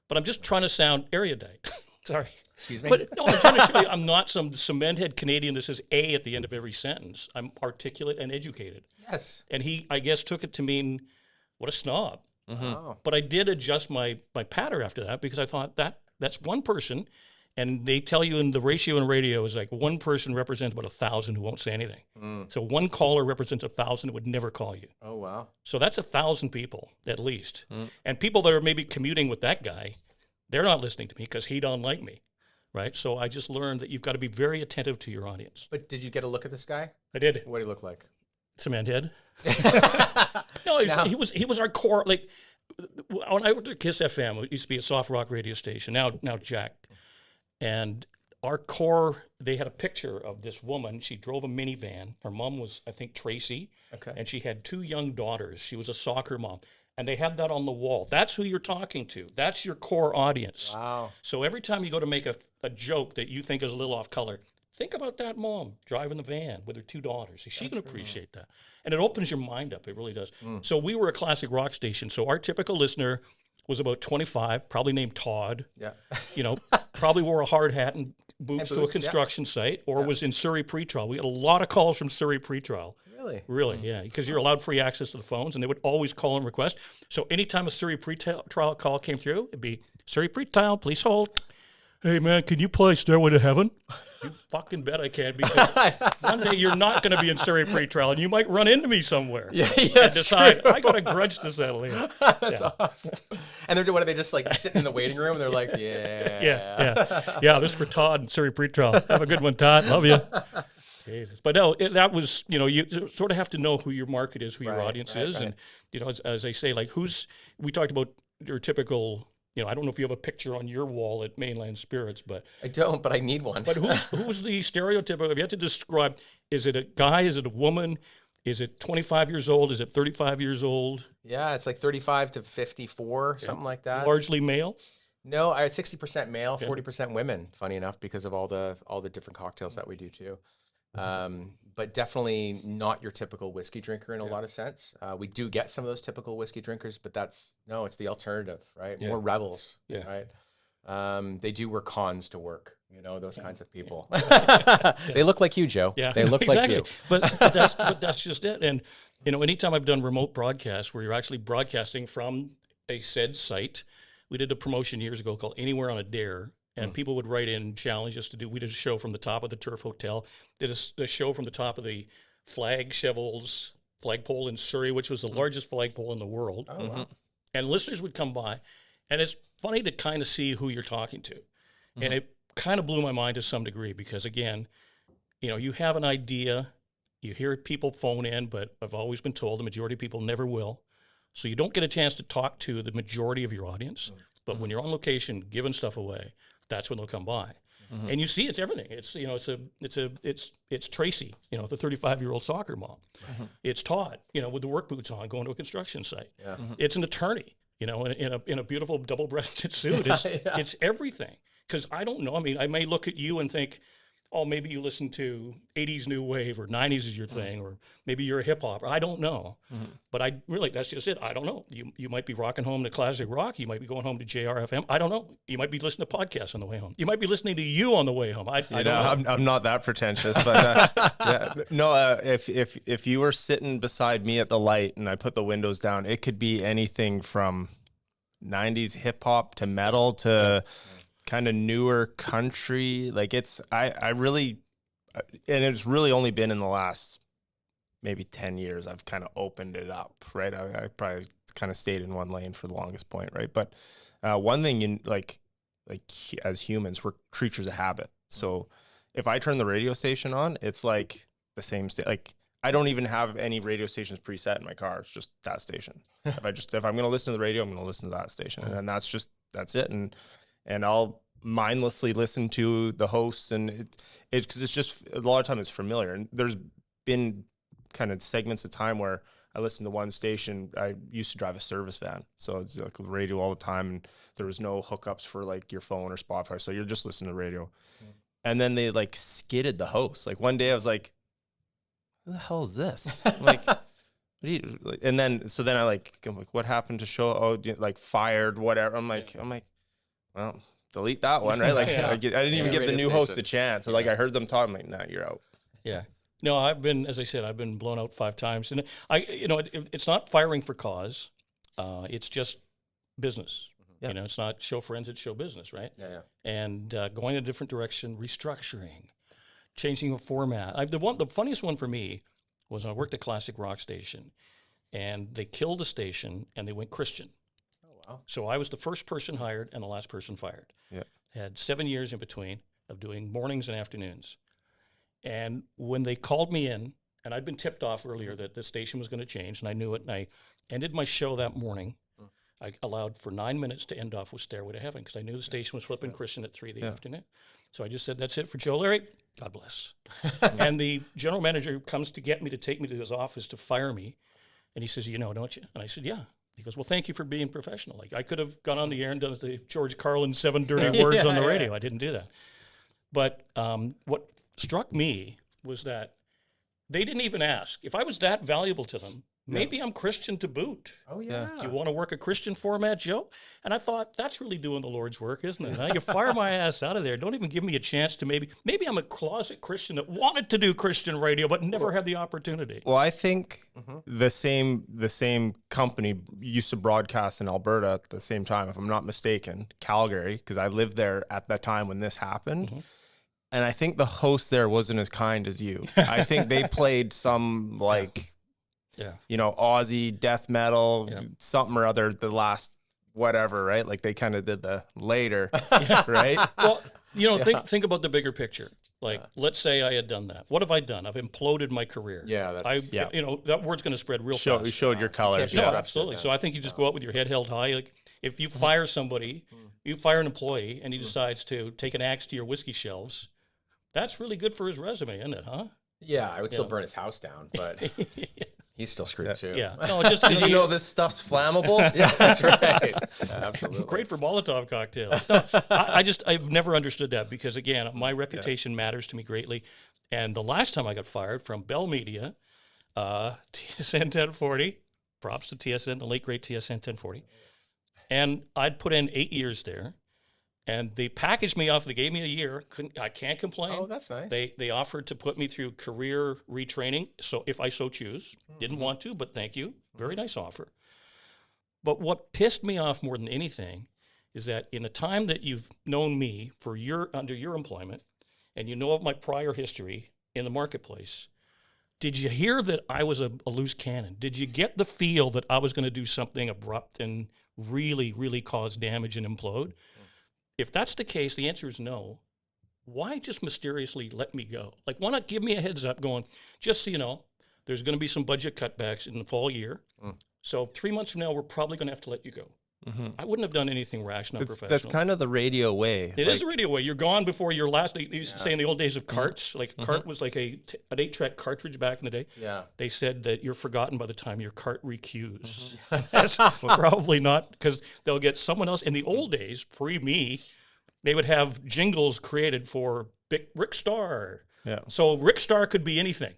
but I'm just trying to sound erudite. Sorry. Excuse me. But no, I'm trying to show you I'm not some cement-head Canadian that says A at the end of every sentence. I'm articulate and educated. Yes. And he, I guess, took it to mean, what a snob. Oh. But I did adjust my patter after that because I thought that's one person, and they tell you in the ratio in radio is like one person represents about 1,000 who won't say anything. So one caller represents 1,000 that would never call you. Oh, wow. So that's 1,000 people at least. And people that are maybe commuting with that guy, they're not listening to me because he don't like me, right? So I just learned that you've got to be very attentive to your audience. But did you get a look at this guy? I did. What do he look like? Cement head. No, he was our core. Like when I worked at Kiss FM, it used to be a soft rock radio station. Now Jack, and our core. They had a picture of this woman. She drove a minivan. Her mom was, I think, Tracy. Okay. And she had 2 young daughters. She was a soccer mom, and they had that on the wall. That's who you're talking to. That's your core audience. Wow. So every time you go to make a joke that you think is a little off color, think about that mom driving the van with her 2 daughters. She can appreciate that. And it opens your mind up. It really does. So we were a classic rock station. So our typical listener was about 25, probably named Todd. Yeah. Probably wore a hard hat and boots to a boots, construction site or was in Surrey pretrial. We had a lot of calls from Surrey pretrial. Really? Really, yeah, because you're allowed free access to the phones, and they would always call and request. So anytime a Surrey pretrial call came through, it'd be, Surrey pretrial, please hold. Hey, man, can you play Stairway to Heaven? You fucking bet I can, because one day you're not going to be in Surrey pretrial, and you might run into me somewhere. Yeah, and decide, I got a grudge to settle in. That's awesome. And what are they just like sitting in the waiting room? And they're like, Yeah, this is for Todd and Surrey pretrial. Have a good one, Todd. Love you. Jesus. But no, that was, you sort of have to know who your market is, who your audience is. Right. And, as I say, like we talked about your typical, I don't know if you have a picture on your wall at Mainland Spirits, but. I don't, but I need one. But who's the stereotypical, if you had to describe, is it a guy, is it a woman? Is it 25 years old? Is it 35 years old? Yeah, it's like 35 to 54, something like that. Largely male? No, I had 60% male, 40% women, funny enough, because of all the different cocktails that we do too. But definitely not your typical whiskey drinker in a lot of sense. We do get some of those typical whiskey drinkers, but it's the alternative, right? More rebels, right? They do wear cons to work, those kinds of people. They look like you, Joe. Yeah, they look exactly. like you. But that's just it. And, anytime I've done remote broadcasts where you're actually broadcasting from a said site, we did a promotion years ago called Anywhere on a Dare. And people would write in, challenge us to do. We did a show from the top of the Turf Hotel. Did a show from the top of the flagpole in Surrey, which was the largest flagpole in the world. Oh, wow. And listeners would come by, and it's funny to kind of see who you're talking to. And it kind of blew my mind to some degree because, again, you have an idea, you hear people phone in, but I've always been told the majority of people never will. So you don't get a chance to talk to the majority of your audience. But when you're on location giving stuff away, that's when they'll come by. And you see, it's everything. It's Tracy, the 35-year-old soccer mom. It's Todd, with the work boots on, going to a construction site. Yeah. It's an attorney, in a beautiful double-breasted suit. It's everything. Because I don't know. I mean, I may look at you and think, oh, maybe you listen to 80s new wave or 90s is your thing, or maybe you're a hip hop. I don't know. But that's just it. I don't know. You might be rocking home to classic rock. You might be going home to JRFM. I don't know. You might be listening to podcasts on the way home. You might be listening to you on the way home. I don't know. I'm not that pretentious, but if you were sitting beside me at the light and I put the windows down, it could be anything from 90s hip hop to metal to kind of newer country. Like I really, and it's really only been in the last maybe 10 years I've kind of opened it up, right? I probably kind of stayed in one lane for the longest point, right? But one thing in like as humans, we're creatures of habit. So if I turn the radio station on, it's like the same like I don't even have any radio stations preset in my car. It's just that station. if I'm going to listen to the radio, I'm going to listen to that station, and that's it. And I'll mindlessly listen to the hosts, and because it's just a lot of time it's familiar. And there's been kind of segments of time where I listened to one station. I used to drive a service van, so it's like with radio all the time, and there was no hookups for like your phone or Spotify, so you're just listening to radio. And then they like skidded the host. Like one day I was like, who the hell is this? I'm like, what do you? And then I'm like, what happened to show? Oh, like fired, whatever. I'm like, well, delete that one, right? Like I didn't even give the new host a chance. So like I heard them talk. I'm like, nah, you're out. Yeah. No, as I said, I've been blown out 5 times, and it's not firing for cause. It's just business. Yeah. It's not show friends, it's show business, right? Yeah. And going in a different direction, restructuring, changing a format. The funniest one for me was I worked at Classic Rock Station, and they killed the station, and they went Christian. Oh, wow. So I was the first person hired and the last person fired. Yeah. Had 7 years in between of doing mornings and afternoons. And when they called me in, and I'd been tipped off earlier that the station was going to change, and I knew it, and I ended my show that morning. I allowed for 9 minutes to end off with Stairway to Heaven because I knew the station was flipping Christian at 3 in the afternoon. So I just said, that's it for Joe Leary. God bless. And the general manager comes to get me to take me to his office to fire me. And he says, don't you? And I said, yeah. He goes, well, thank you for being professional. Like I could have gone on the air and done the George Carlin 7 dirty words on the radio. I didn't do that. But what struck me was that they didn't even ask. If I was that valuable to them, maybe I'm Christian to boot. Oh, yeah. Do you want to work a Christian format, Joe? And I thought, that's really doing the Lord's work, isn't it? Huh? You fire my ass out of there. Don't even give me a chance to maybe I'm a closet Christian that wanted to do Christian radio but never had the opportunity. Well, I think the same company used to broadcast in Alberta at the same time, if I'm not mistaken, Calgary, because I lived there at the time when this happened. And I think the host there wasn't as kind as you. I think they played some Aussie death metal, something or other, the last whatever, right? Like they kind of did the later, right? Well, think about the bigger picture. Like, let's say I had done that. What have I done? I've imploded my career. Yeah, that word's going to spread real fast. You showed your colors. No, absolutely. So I think you just go out with your head held high. Like, if you fire somebody, you fire an employee, and he decides to take an axe to your whiskey shelves, that's really good for his resume, isn't it, huh? Yeah, I would still burn his house down, but he's still screwed too. Yeah. No, did you know this stuff's flammable? Yeah, that's right. Absolutely. Great for Molotov cocktails. No, I've never understood that because, again, my reputation matters to me greatly. And the last time I got fired from Bell Media, TSN 1040, props to TSN, the late great TSN 1040, and I'd put in 8 years there. And they packaged me off. They gave me a year. I can't complain. Oh, that's nice. They offered to put me through career retraining, so if I so choose. Didn't want to, but thank you. Very nice offer. But what pissed me off more than anything is that in the time that you've known me for under your employment, and you know of my prior history in the marketplace, did you hear that I was a loose cannon? Did you get the feel that I was going to do something abrupt and really, really cause damage and implode? If that's the case, the answer is no. Why just mysteriously let me go? Like, why not give me a heads up going, just so you know, there's going to be some budget cutbacks in the fall year. So 3 months from now, we're probably going to have to let you go. I wouldn't have done anything rash, not professional. That's kind of the radio way. It is the radio way. You're gone before your last. They used to say in the old days of carts, like a cart was like an 8-track cartridge back in the day. Yeah. They said that you're forgotten by the time your cart recues. That's probably not, because they'll get someone else. In the old days, pre me, they would have jingles created for Rick Starr. Yeah. So Rick Starr could be anything.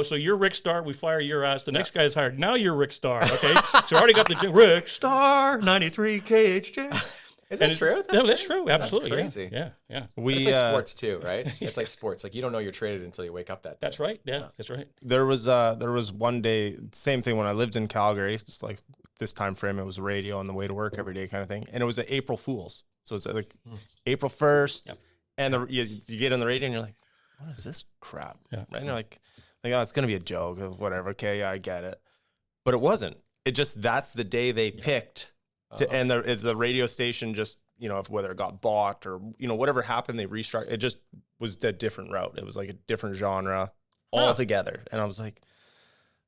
So you're Rick Starr, we fire your ass. The next guy is hired. Now you're Rick Starr, okay? So I already got the Rick Starr, 93 KHJ. Is that true? That's true. Absolutely. That's crazy. Yeah. It's like sports too, right? It's like sports. Like, you don't know you're traded until you wake up that day. That's right. Yeah, that's right. There was one day, same thing when I lived in Calgary, just like this time frame, it was radio on the way to work every day kind of thing. And it was an April Fool's. So it's like April 1st, and you get on the radio and you're like, what is this crap? Yeah. Right? And you're like, oh, it's going to be a joke or whatever. Okay, yeah, I get it. But it wasn't. It just, that's the day they picked. And the radio station just, whether it got bought or, whatever happened, they restructured. It just was a different route. It was like a different genre altogether. And I was like,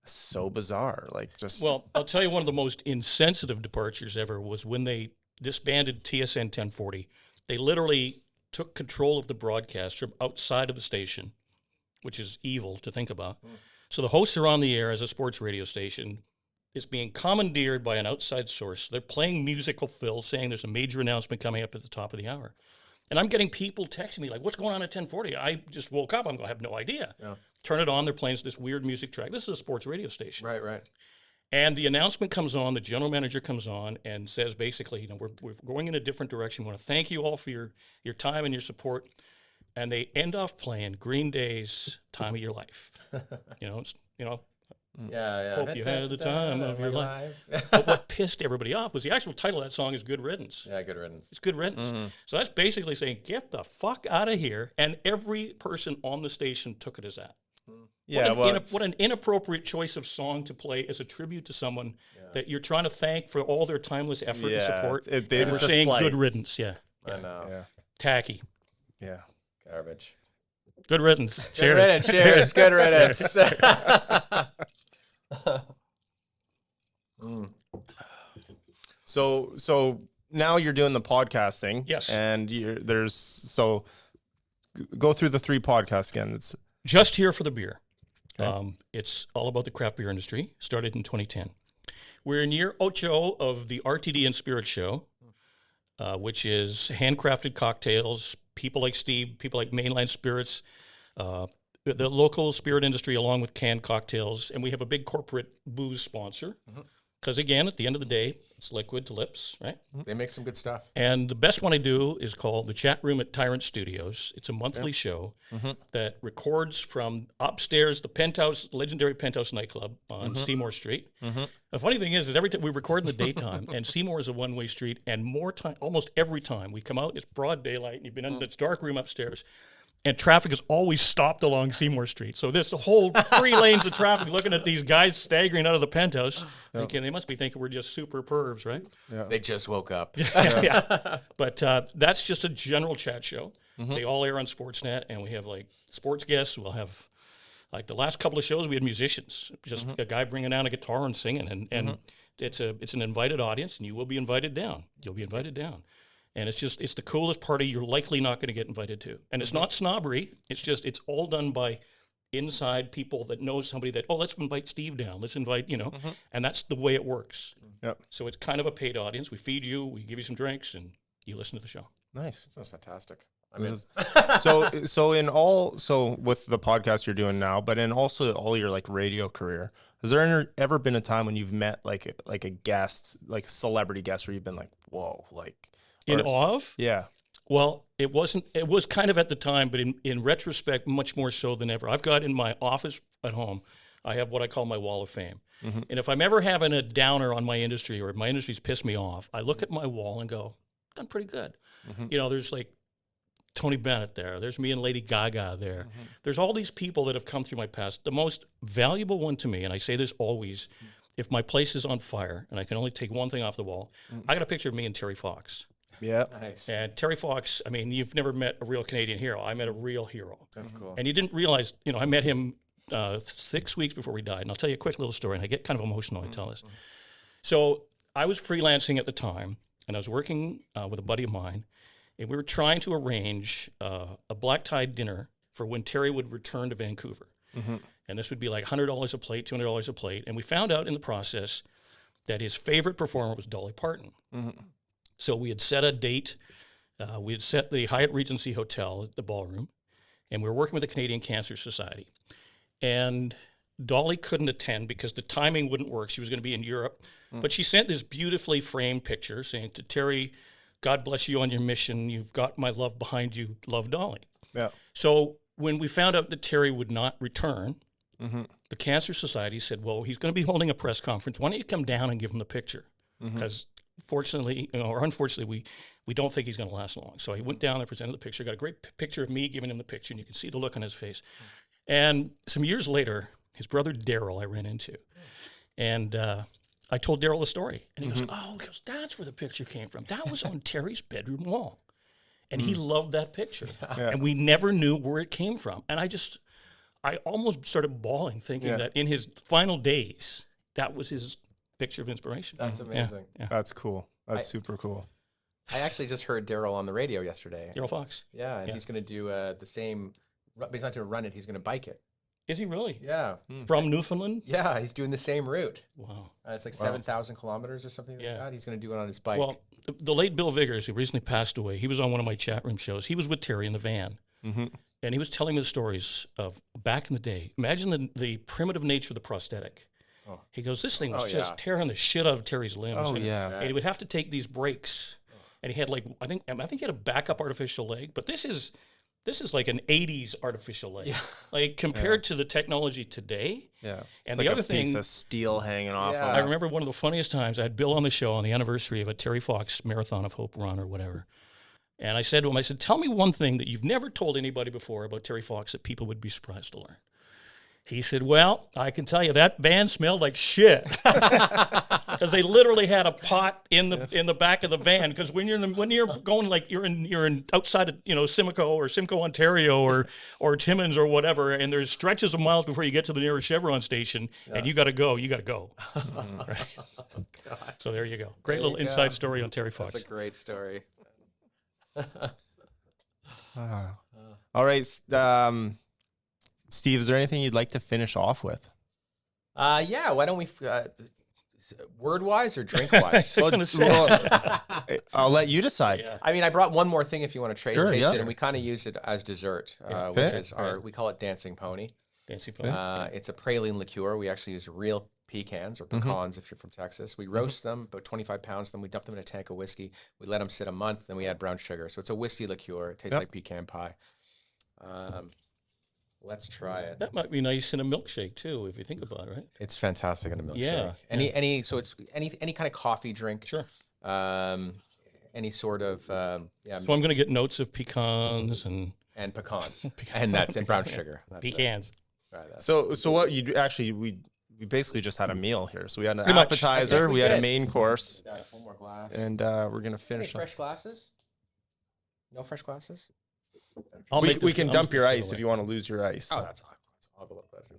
so bizarre. Like, just. Well, I'll tell you, one of the most insensitive departures ever was when they disbanded TSN 1040. They literally took control of the broadcast from outside of the station, which is evil to think about. So the hosts are on the air as a sports radio station. It's being commandeered by an outside source. They're playing musical fill, saying there's a major announcement coming up at the top of the hour. And I'm getting people texting me like, what's going on at 1040? I just woke up. I'm going, I have no idea. Yeah. Turn it on. They're playing this weird music track. This is a sports radio station. Right. And the announcement comes on, the general manager comes on and says, basically, we're going in a different direction. We want to thank you all for your time and your support. And they end off playing Green Day's Time of Your Life. Yeah. Hope you had the time of your life. But what pissed everybody off was the actual title of that song is Good Riddance. Yeah, Good Riddance. It's Good Riddance. So that's basically saying, get the fuck out of here. And every person on the station took it as that. Yeah, what an inappropriate choice of song to play as a tribute to someone that you're trying to thank for all their timeless effort and support. And we're saying Good Riddance. Yeah. I know. Yeah. Tacky. Yeah. Garbage. Good riddance. Good Cheers. riddance. Cheers. Good riddance. So now you're doing the podcasting. Yes. And go through the 3 podcasts again. It's Just Here for the Beer. Okay. It's all about the craft beer industry. Started in 2010. We're in year 8 of the RTD and Spirit Show, which is handcrafted cocktails, people like Steve, people like Mainland Spirits, the local spirit industry along with canned cocktails. And we have a big corporate booze sponsor. Because, again, at the end of the day, it's liquid to lips, right? They make some good stuff. And the best one I do is called The Chat Room at Tyrant Studios. It's a monthly show that records from upstairs, the Penthouse, legendary Penthouse nightclub on Seymour Street. The funny thing is every time we record in the daytime, and Seymour is a one-way street, and almost every time we come out, it's broad daylight, and you've been in this dark room upstairs, and traffic is always stopped along Seymour Street. So there's a whole 3 lanes of traffic looking at these guys staggering out of the Penthouse, thinking they must be thinking we're just super pervs, right? Yeah. They just woke up. Yeah. But that's just a general chat show. They all air on Sportsnet, and we have like sports guests. We'll have like the last couple of shows we had musicians, just a guy bringing down a guitar and singing, and it's an invited audience, and you will be invited down. You'll be invited down. And it's the coolest party you're likely not going to get invited to. And it's not snobbery. It's all done by inside people that know somebody that, let's invite Steve down. Let's invite, and that's the way it works. Yep. So it's kind of a paid audience. We feed you, we give you some drinks, and you listen to the show. Nice. Sounds fantastic. I mean, so with the podcast you're doing now, but in also all your like radio career, has there ever been a time when you've met like a guest, like a celebrity guest, where you've been like, whoa, like, in awe of? Yeah. Well, it wasn't. It was kind of at the time, but in retrospect, much more so than ever. I've got in my office at home, I have what I call my wall of fame. And if I'm ever having a downer on my industry, or if my industry's pissed me off, I look at my wall and go, done pretty good. There's like Tony Bennett there. There's me and Lady Gaga there. There's all these people that have come through my past. The most valuable one to me, and I say this always, if my place is on fire and I can only take one thing off the wall, I got a picture of me and Terry Fox. Yeah. Nice. And Terry Fox, I mean, you've never met a real Canadian hero. I met a real hero. That's cool. And you didn't realize, I met him 6 weeks before he died. And I'll tell you a quick little story, and I get kind of emotional when I tell this. So I was freelancing at the time, and I was working with a buddy of mine, and we were trying to arrange a black tie dinner for when Terry would return to Vancouver. And this would be like $100 a plate, $200 a plate. And we found out in the process that his favorite performer was Dolly Parton. So we had set a date. We had set the Hyatt Regency Hotel at the ballroom, and we were working with the Canadian Cancer Society. And Dolly couldn't attend because the timing wouldn't work. She was going to be in Europe. But she sent this beautifully framed picture saying to Terry, God bless you on your mission. You've got my love behind you. Love, Dolly. Yeah. So when we found out that Terry would not return, the Cancer Society said, well, he's going to be holding a press conference. Why don't you come down and give him the picture? Because fortunately, or unfortunately, we don't think he's going to last long. So he went down and presented the picture, got a great picture of me giving him the picture, and you can see the look on his face. And some years later, his brother Daryl I ran into. And I told Daryl the story. And he goes, that's where the picture came from. That was on Terry's bedroom wall. And he loved that picture. And we never knew where it came from. And I almost started bawling thinking that in his final days, that was his picture of inspiration. That's amazing. Yeah. That's cool. That's super cool. I actually just heard Daryl on the radio yesterday. Daryl Fox. Yeah, and he's going to do the same. But he's not going to run it. He's going to bike it. Is he really? Yeah. From Newfoundland? Yeah, he's doing the same route. Wow. It's like 7,000 kilometers or something like that. He's going to do it on his bike. Well, the late Bill Viggers, who recently passed away, he was on one of my chat room shows. He was with Terry in the van. And he was telling me the stories of back in the day. Imagine the primitive nature of the prosthetic. He goes, this thing was just tearing the shit out of Terry's limbs. Oh, and, yeah. And he would have to take these breaks. And he had I think he had a backup artificial leg, but this is like an 80s artificial leg. Like compared to the technology today. Yeah. And like the other a thing, piece of steel hanging off. Yeah. I remember one of the funniest times I had Bill on the show on the anniversary of a Terry Fox Marathon of Hope run or whatever. And I said to him, tell me one thing that you've never told anybody before about Terry Fox that people would be surprised to learn. He said, well, I can tell you that van smelled like shit because they literally had a pot in the back of the van. Because when you're going like you're in outside of Simcoe, Ontario, or Timmins or whatever, and there's stretches of miles before you get to the nearest Chevron station, and you got to go. Right? So there you go. Great little inside story on Terry Fox. That's a great story. All right. Steve, is there anything you'd like to finish off with? Yeah, why don't we, word-wise or drink-wise? I'll let you decide. Yeah. I mean, I brought one more thing if you want to taste yeah. it, and we kind of use it as dessert, which is we call it Dancing Pony. Dancing Pony. It's a praline liqueur. We actually use real pecans or pecans if you're from Texas. We roast them, about 25 pounds, then we dump them in a tank of whiskey. We let them sit a month, then we add brown sugar. So it's a whiskey liqueur. It tastes like pecan pie. Let's try it. That might be nice in a milkshake too, if you think about it, right? It's fantastic in a milkshake. Yeah. So it's any kind of coffee drink. Sure. Any sort of So I'm going to get notes of pecans and pecans and nuts and brown sugar. That's pecans. Right, So what you actually we basically just had a meal here. So we had an Pretty much. appetizer, we had a did. main course, Got one more glass. and we're gonna Any finish. fresh glasses? No fresh glasses? We can dump your ice if you want to lose your ice. Oh, that's all the pleasure.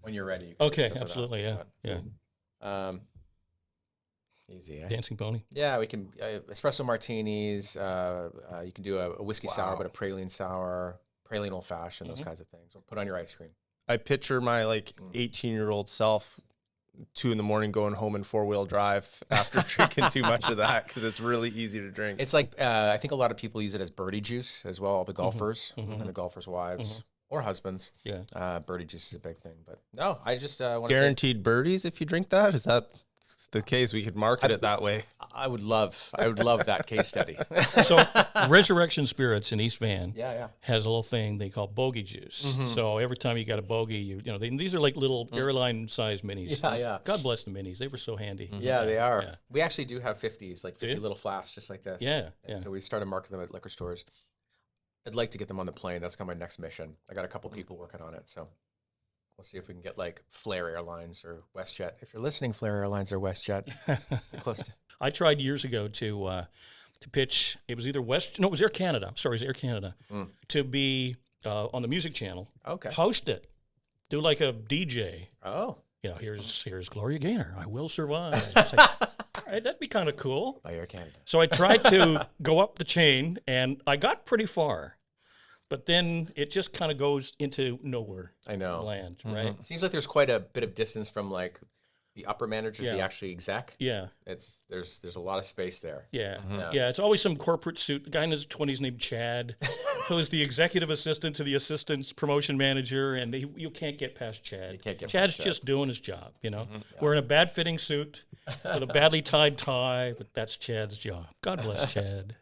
When you're ready. You can Okay, sip it up. absolutely, yeah. Easy, eh? Dancing Pony. Yeah, we can espresso martinis. You can do a whiskey sour, but a praline sour, praline old fashioned, those kinds of things. Or put on your ice cream. I picture my 18-year-old self 2 a.m. going home in 4-wheel drive after drinking too much of that because it's really easy to drink. It's like I think a lot of people use it as birdie juice as well. All the golfers and the golfers' wives or husbands. Yeah. Birdie juice is a big thing. But no, I just want to say Guaranteed birdies if you drink that? Is that the case? We could market it that way. I would love that case study. So Resurrection Spirits in East Van Yeah. has a little thing they call bogey juice. So every time you got a bogey, these are like little airline-sized minis. Yeah. God bless the minis. They were so handy. Yeah, they are. Yeah. We actually do have 50s, like 50 you? little flasks just like this. Yeah, And yeah. so we started marketing them at liquor stores. I'd like to get them on the plane. That's kind of my next mission. I got a couple people working on it. So We'll see if we can get like Flair Airlines or WestJet. If you're listening, Flair Airlines or WestJet, you're close to. I tried years ago to pitch. It was either it was Air Canada. Sorry, it was Air Canada to be on the music channel. Okay. Host it, do like a DJ. Oh. Here's Gloria Gaynor. I will survive. It's like, all right, that'd be kind of cool. By Air Canada. So I tried to go up the chain, and I got pretty far. But then it just kind of goes into nowhere. I know. Land, right? It seems like there's quite a bit of distance from like the upper manager to the Yeah. actually exec. Yeah. There's a lot of space there. Yeah. Yeah. Yeah. It's always some corporate suit. The guy in his 20s named Chad, who is the executive assistant to the assistant's promotion manager, and you can't get past Chad. You can't get Chad's past Chad. just doing his job, Wearing a bad fitting suit with a badly tied tie, but that's Chad's job. God bless Chad.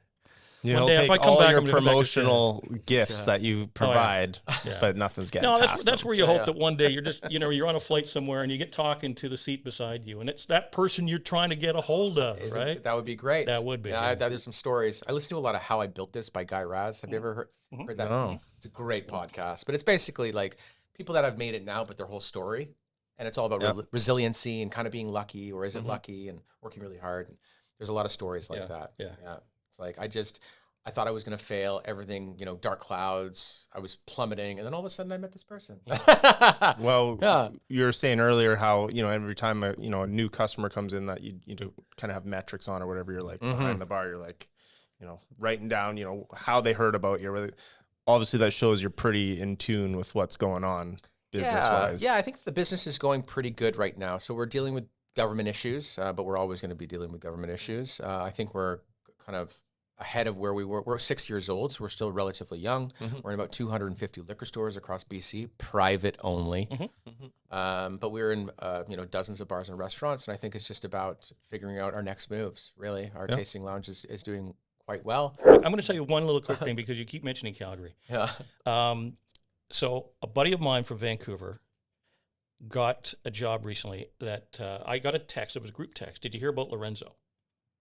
You One know, day, if take I come all back, your I'm gonna come back to promotional gifts that you provide, Yeah. but nothing's getting No, past that's them. where you hope that one day you're just, you're on a flight somewhere and you get talking to the seat beside you, and it's that person you're trying to get a hold of, right? That would be great. That would be. Yeah, there's some stories. I listen to a lot of How I Built This by Guy Raz. Have you ever heard that? No. It's a great podcast, but it's basically like people that have made it now, but their whole story. And it's all about resiliency and kind of being lucky, or is it lucky, and working really hard. And there's a lot of stories like that. Yeah. It's like, I thought I was going to fail, everything, dark clouds. I was plummeting. And then all of a sudden I met this person. Well, you were saying earlier how, every time a new customer comes in that you kind of have metrics on or whatever, you're like behind the bar, you're like, writing down, how they heard about you. Obviously that shows you're pretty in tune with what's going on business wise. Yeah, I think the business is going pretty good right now. So we're dealing with government issues, but we're always going to be dealing with government issues. I think we're kind of ahead of where we were. We're 6 years old, so we're still relatively young. We're in about 250 liquor stores across BC, private only. But we're in dozens of bars and restaurants, and I think it's just about figuring out our next moves. Really, our tasting lounge is doing quite well. I'm going to tell you one little quick thing because you keep mentioning Calgary. Yeah. So a buddy of mine from Vancouver got a job recently that I got a text. It was a group text. Did you hear about Lorenzo?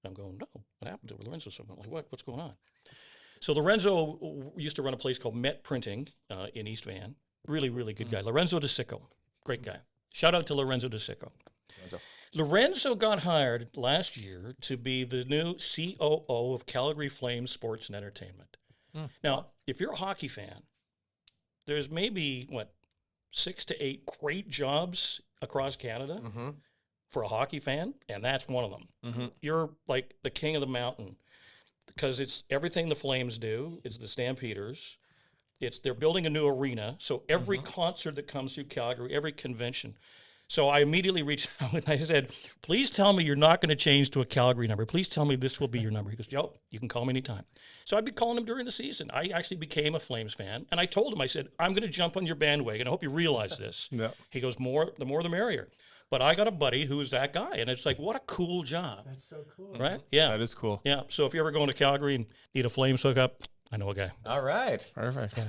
I'm going, no, what happened to Lorenzo? So I'm like, what's going on? So Lorenzo used to run a place called Met Printing in East Van. Really, really good guy. Lorenzo DeSicco, great guy. Shout out to Lorenzo DeSicco. Lorenzo got hired last year to be the new COO of Calgary Flames Sports and Entertainment. Now, if you're a hockey fan, there's maybe, 6 to 8 great jobs across Canada for a hockey fan, and that's one of them. You're like the king of the mountain because it's everything the Flames do. It's the Stampeders. They're building a new arena, so every concert that comes through Calgary, every convention. So I immediately reached out and I said, please tell me you're not going to change to a Calgary number. Please tell me this will be your number. He goes, yo, you can call me anytime. So I'd be calling him during the season. I actually became a Flames fan, and I told him, I said, I'm going to jump on your bandwagon. I hope you realize this. He goes, the more the merrier. But I got a buddy who's that guy, and it's like, what a cool job. That's so cool. Right? Yeah. That is cool. Yeah. So if you're ever going to Calgary and need a Flames hookup, I know a guy. All right. Perfect.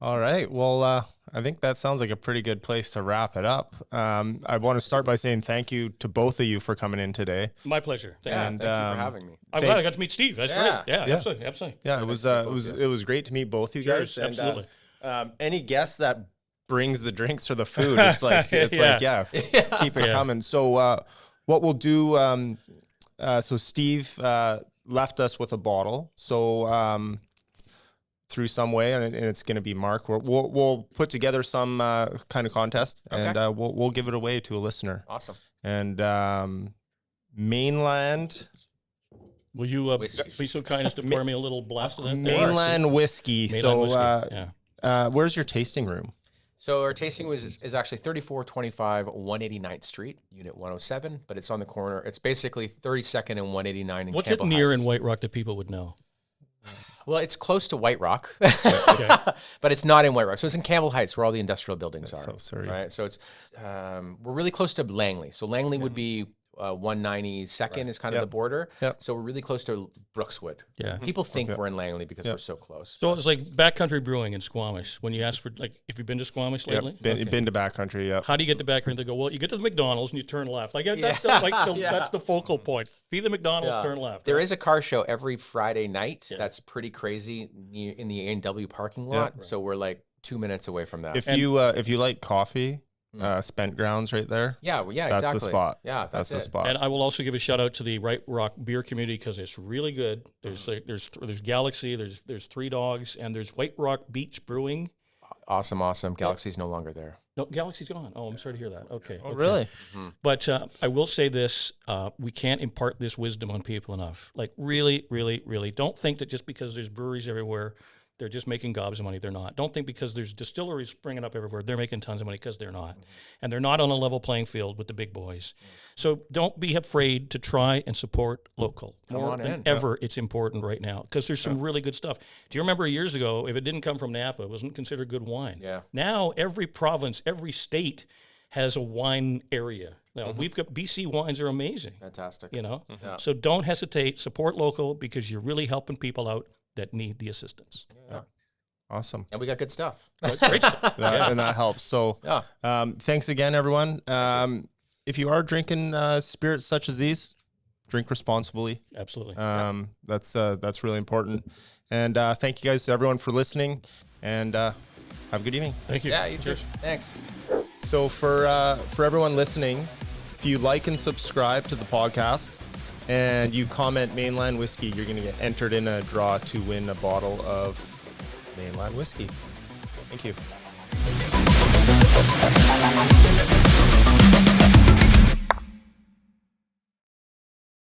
All right. Well, I think that sounds like a pretty good place to wrap it up. I want to start by saying thank you to both of you for coming in today. My pleasure. Thank you for having me. I'm glad I got to meet Steve. That's great. Yeah, absolutely. Yeah, it was great to meet both you guys. Cheers, absolutely. And, any guest that brings the drinks or the food, it's like keep it coming. So what we'll do, so Steve left us with a bottle. So through some way, and it's going to be Mark. We'll put together some kind of contest, and we'll give it away to a listener. Awesome. And Mainland. Will you be so kind as to pour me a little blast of that? Mainland Whiskey. Mainland Whiskey. Where's your tasting room? So our tasting is actually 3425 189th Street, Unit 107, but it's on the corner. It's basically 32nd and 189 in What's Campbell it near Heights. in White Rock that people would know? Well, it's close to White Rock, but it's not in White Rock. So it's in Campbell Heights, where all the industrial buildings are. So Surrey. Right. So it's we're really close to Langley. So Langley would be 192nd is kind of the border. Yep. So we're really close to Brookswood. Yeah. People think we're in Langley because we're so close. So it's like backcountry brewing in Squamish. When you ask for, if you've been to Squamish lately? Been to backcountry. Yeah. How do you get to backcountry? They go, well, you get to the McDonald's and you turn left. Like that's that's the focal point. See the McDonald's, turn left. There is a car show every Friday night. That's pretty crazy in the A&W parking lot. So we're like 2 minutes away from that. If you like coffee, Spent Grounds right there. Yeah, well, yeah, That's exactly. the spot. Yeah, That's the it. spot. And I will also give a shout out to the Right Rock beer community because it's really good. There's Galaxy, there's Three Dogs, and there's White Rock Beach Brewing. Awesome. Galaxy's no longer there. No, Galaxy's gone. Oh, I'm sorry to hear that. Okay. Oh, okay. really? But I will say this: we can't impart this wisdom on people enough. Like, really, really, really, don't think that just because there's breweries everywhere, they're just making gobs of money. They're not. Don't think because there's distilleries springing up everywhere, they're making tons of money, because they're not. And they're not on a level playing field with the big boys. So don't be afraid to try and support local. More than ever, it's important right now, because there's some really good stuff. Do you remember years ago, if it didn't come from Napa, it wasn't considered good wine? Yeah. Now every province, every state has a wine area. Now we've got BC wines are amazing. Fantastic. You know, Yeah. so don't hesitate. Support local, because you're really helping people out that need the assistance. Yeah. Awesome. And we got good stuff. Great stuff. And that helps. So thanks again, everyone. If you are drinking spirits such as these, drink responsibly. Absolutely. That's really important. And thank you guys, everyone, for listening. And have a good evening. Thank you. Yeah, you too. Thanks. So for everyone listening, if you like and subscribe to the podcast and you comment Mainland Whiskey, you're going to get entered in a draw to win a bottle of Mainland Whiskey. Thank you.